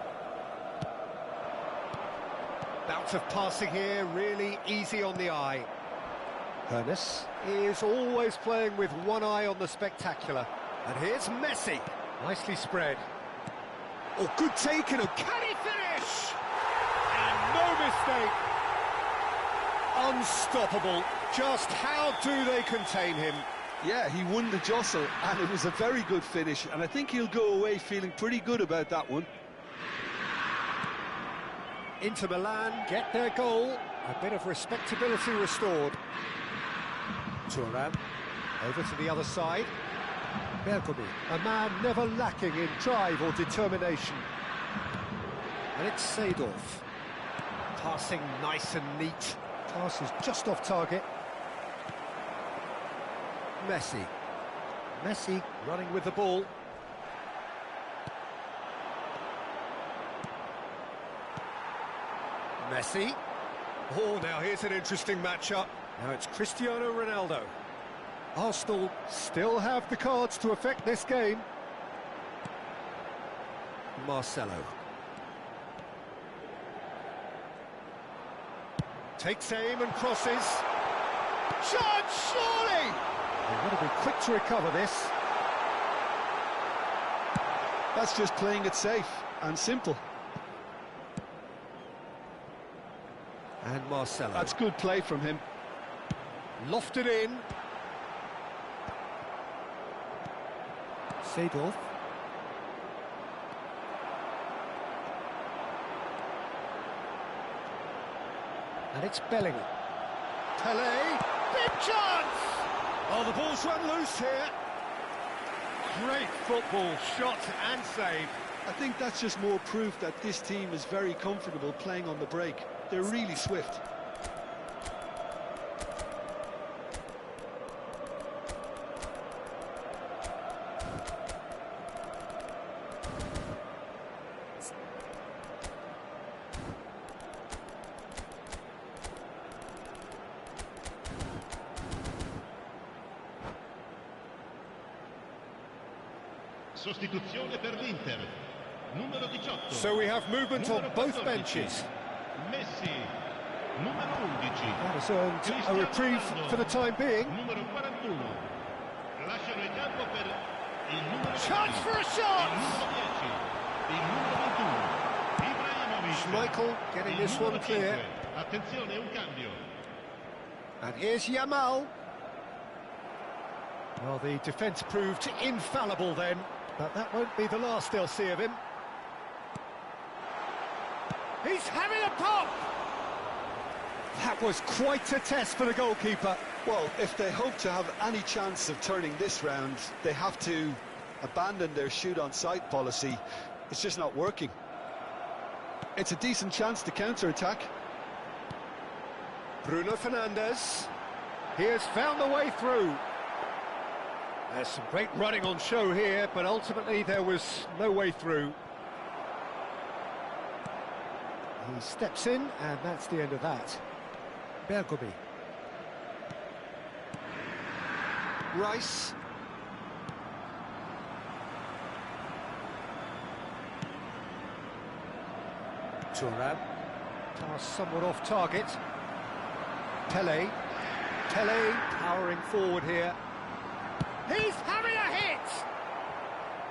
Bout of passing here, really easy on the eye. Ernest is always playing with one eye on the spectacular. And here's Messi. Nicely spread. Oh, good taken. Oh, can he finish? And no mistake. Unstoppable. Just how do they contain him? Yeah, he won the jostle, and it was a very good finish, and I think he'll go away feeling pretty good about that one. Inter Milan get their goal. A bit of respectability restored. Thuram over to the other side. Bergkamp, a man never lacking in drive or determination. And it's Seedorf. Passing nice and neat. Pass is just off target. Messi. Messi running with the ball. Messi. Oh, now here's an interesting matchup. Now it's Cristiano Ronaldo. Arsenal still have the cards to affect this game. Marcelo. Takes aim and crosses. Chance, surely! They've got to be quick to recover this. That's just playing it safe and simple. And Marcelo. That's good play from him. Lofted in. Seedorf. And it's Bellingham. Pele. Big chance! Oh, the ball's run loose here. Great football, shot and save. I think that's just more proof that this team is very comfortable playing on the break. They're really swift. Sostituzione per l'Inter. Numero 18. So we have movement on both 14. benches. Messi. Numero 11. That has earned a reprieve for the time being. Numero 41. Lasciano il campo per il numero 20. Chance for a shot! Il numero 10. Il numero 21. Ibrahimovic. Schmeichel getting Il this numero one clear. 5. Attenzione, un cambio. And here's Yamal. Well, the defence proved infallible then, but that won't be the last they'll see of him. He's having a pop! That was quite a test for the goalkeeper. Well, if they hope to have any chance of turning this round, they have to abandon their shoot-on-sight policy. It's just not working. It's a decent chance to counter-attack. Bruno Fernandes. He has found the way through. There's some great running on show here, but ultimately there was no way through. He steps in, and that's the end of that. Bergomi. Rice. Thuram. Pass somewhat off target. Pele. Pele powering forward here. He's having a hit!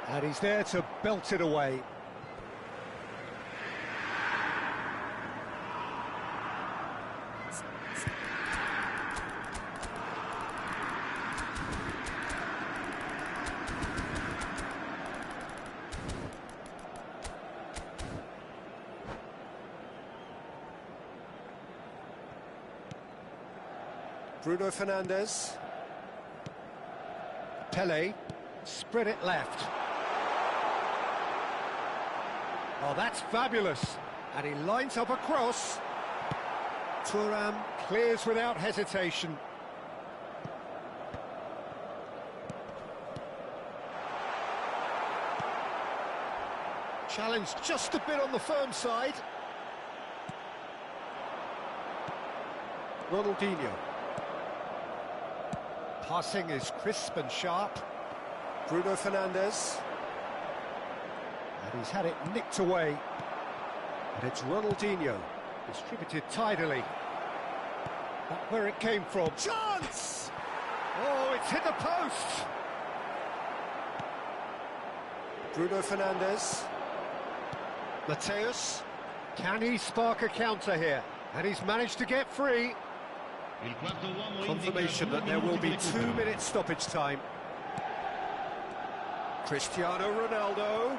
And he's there to belt it away. Bruno Fernandes. Pele, spread it left. Oh, that's fabulous. And he lines up a cross. Thuram clears without hesitation. Challenge just a bit on the firm side. Ronaldinho. Passing is crisp and sharp. Bruno Fernandes. And he's had it nicked away. And it's Ronaldinho, distributed tidily. That's where it came from. Chance! Oh, it's hit the post! Bruno Fernandes. Mateus. Can he spark a counter here? And he's managed to get free. Confirmation that there will be 2 minutes stoppage time. Cristiano Ronaldo.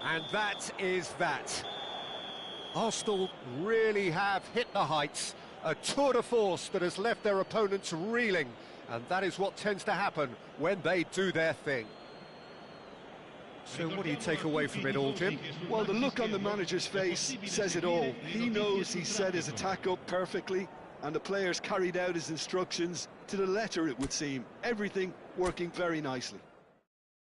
And that is that. Arsenal really have hit the heights. A tour de force that has left their opponents reeling. And that is what tends to happen when they do their thing. So what do you take away from it all, Jim? Well, the look on the manager's face says it all. He knows he set his attack up perfectly, and the players carried out his instructions to the letter, it would seem. Everything working very nicely.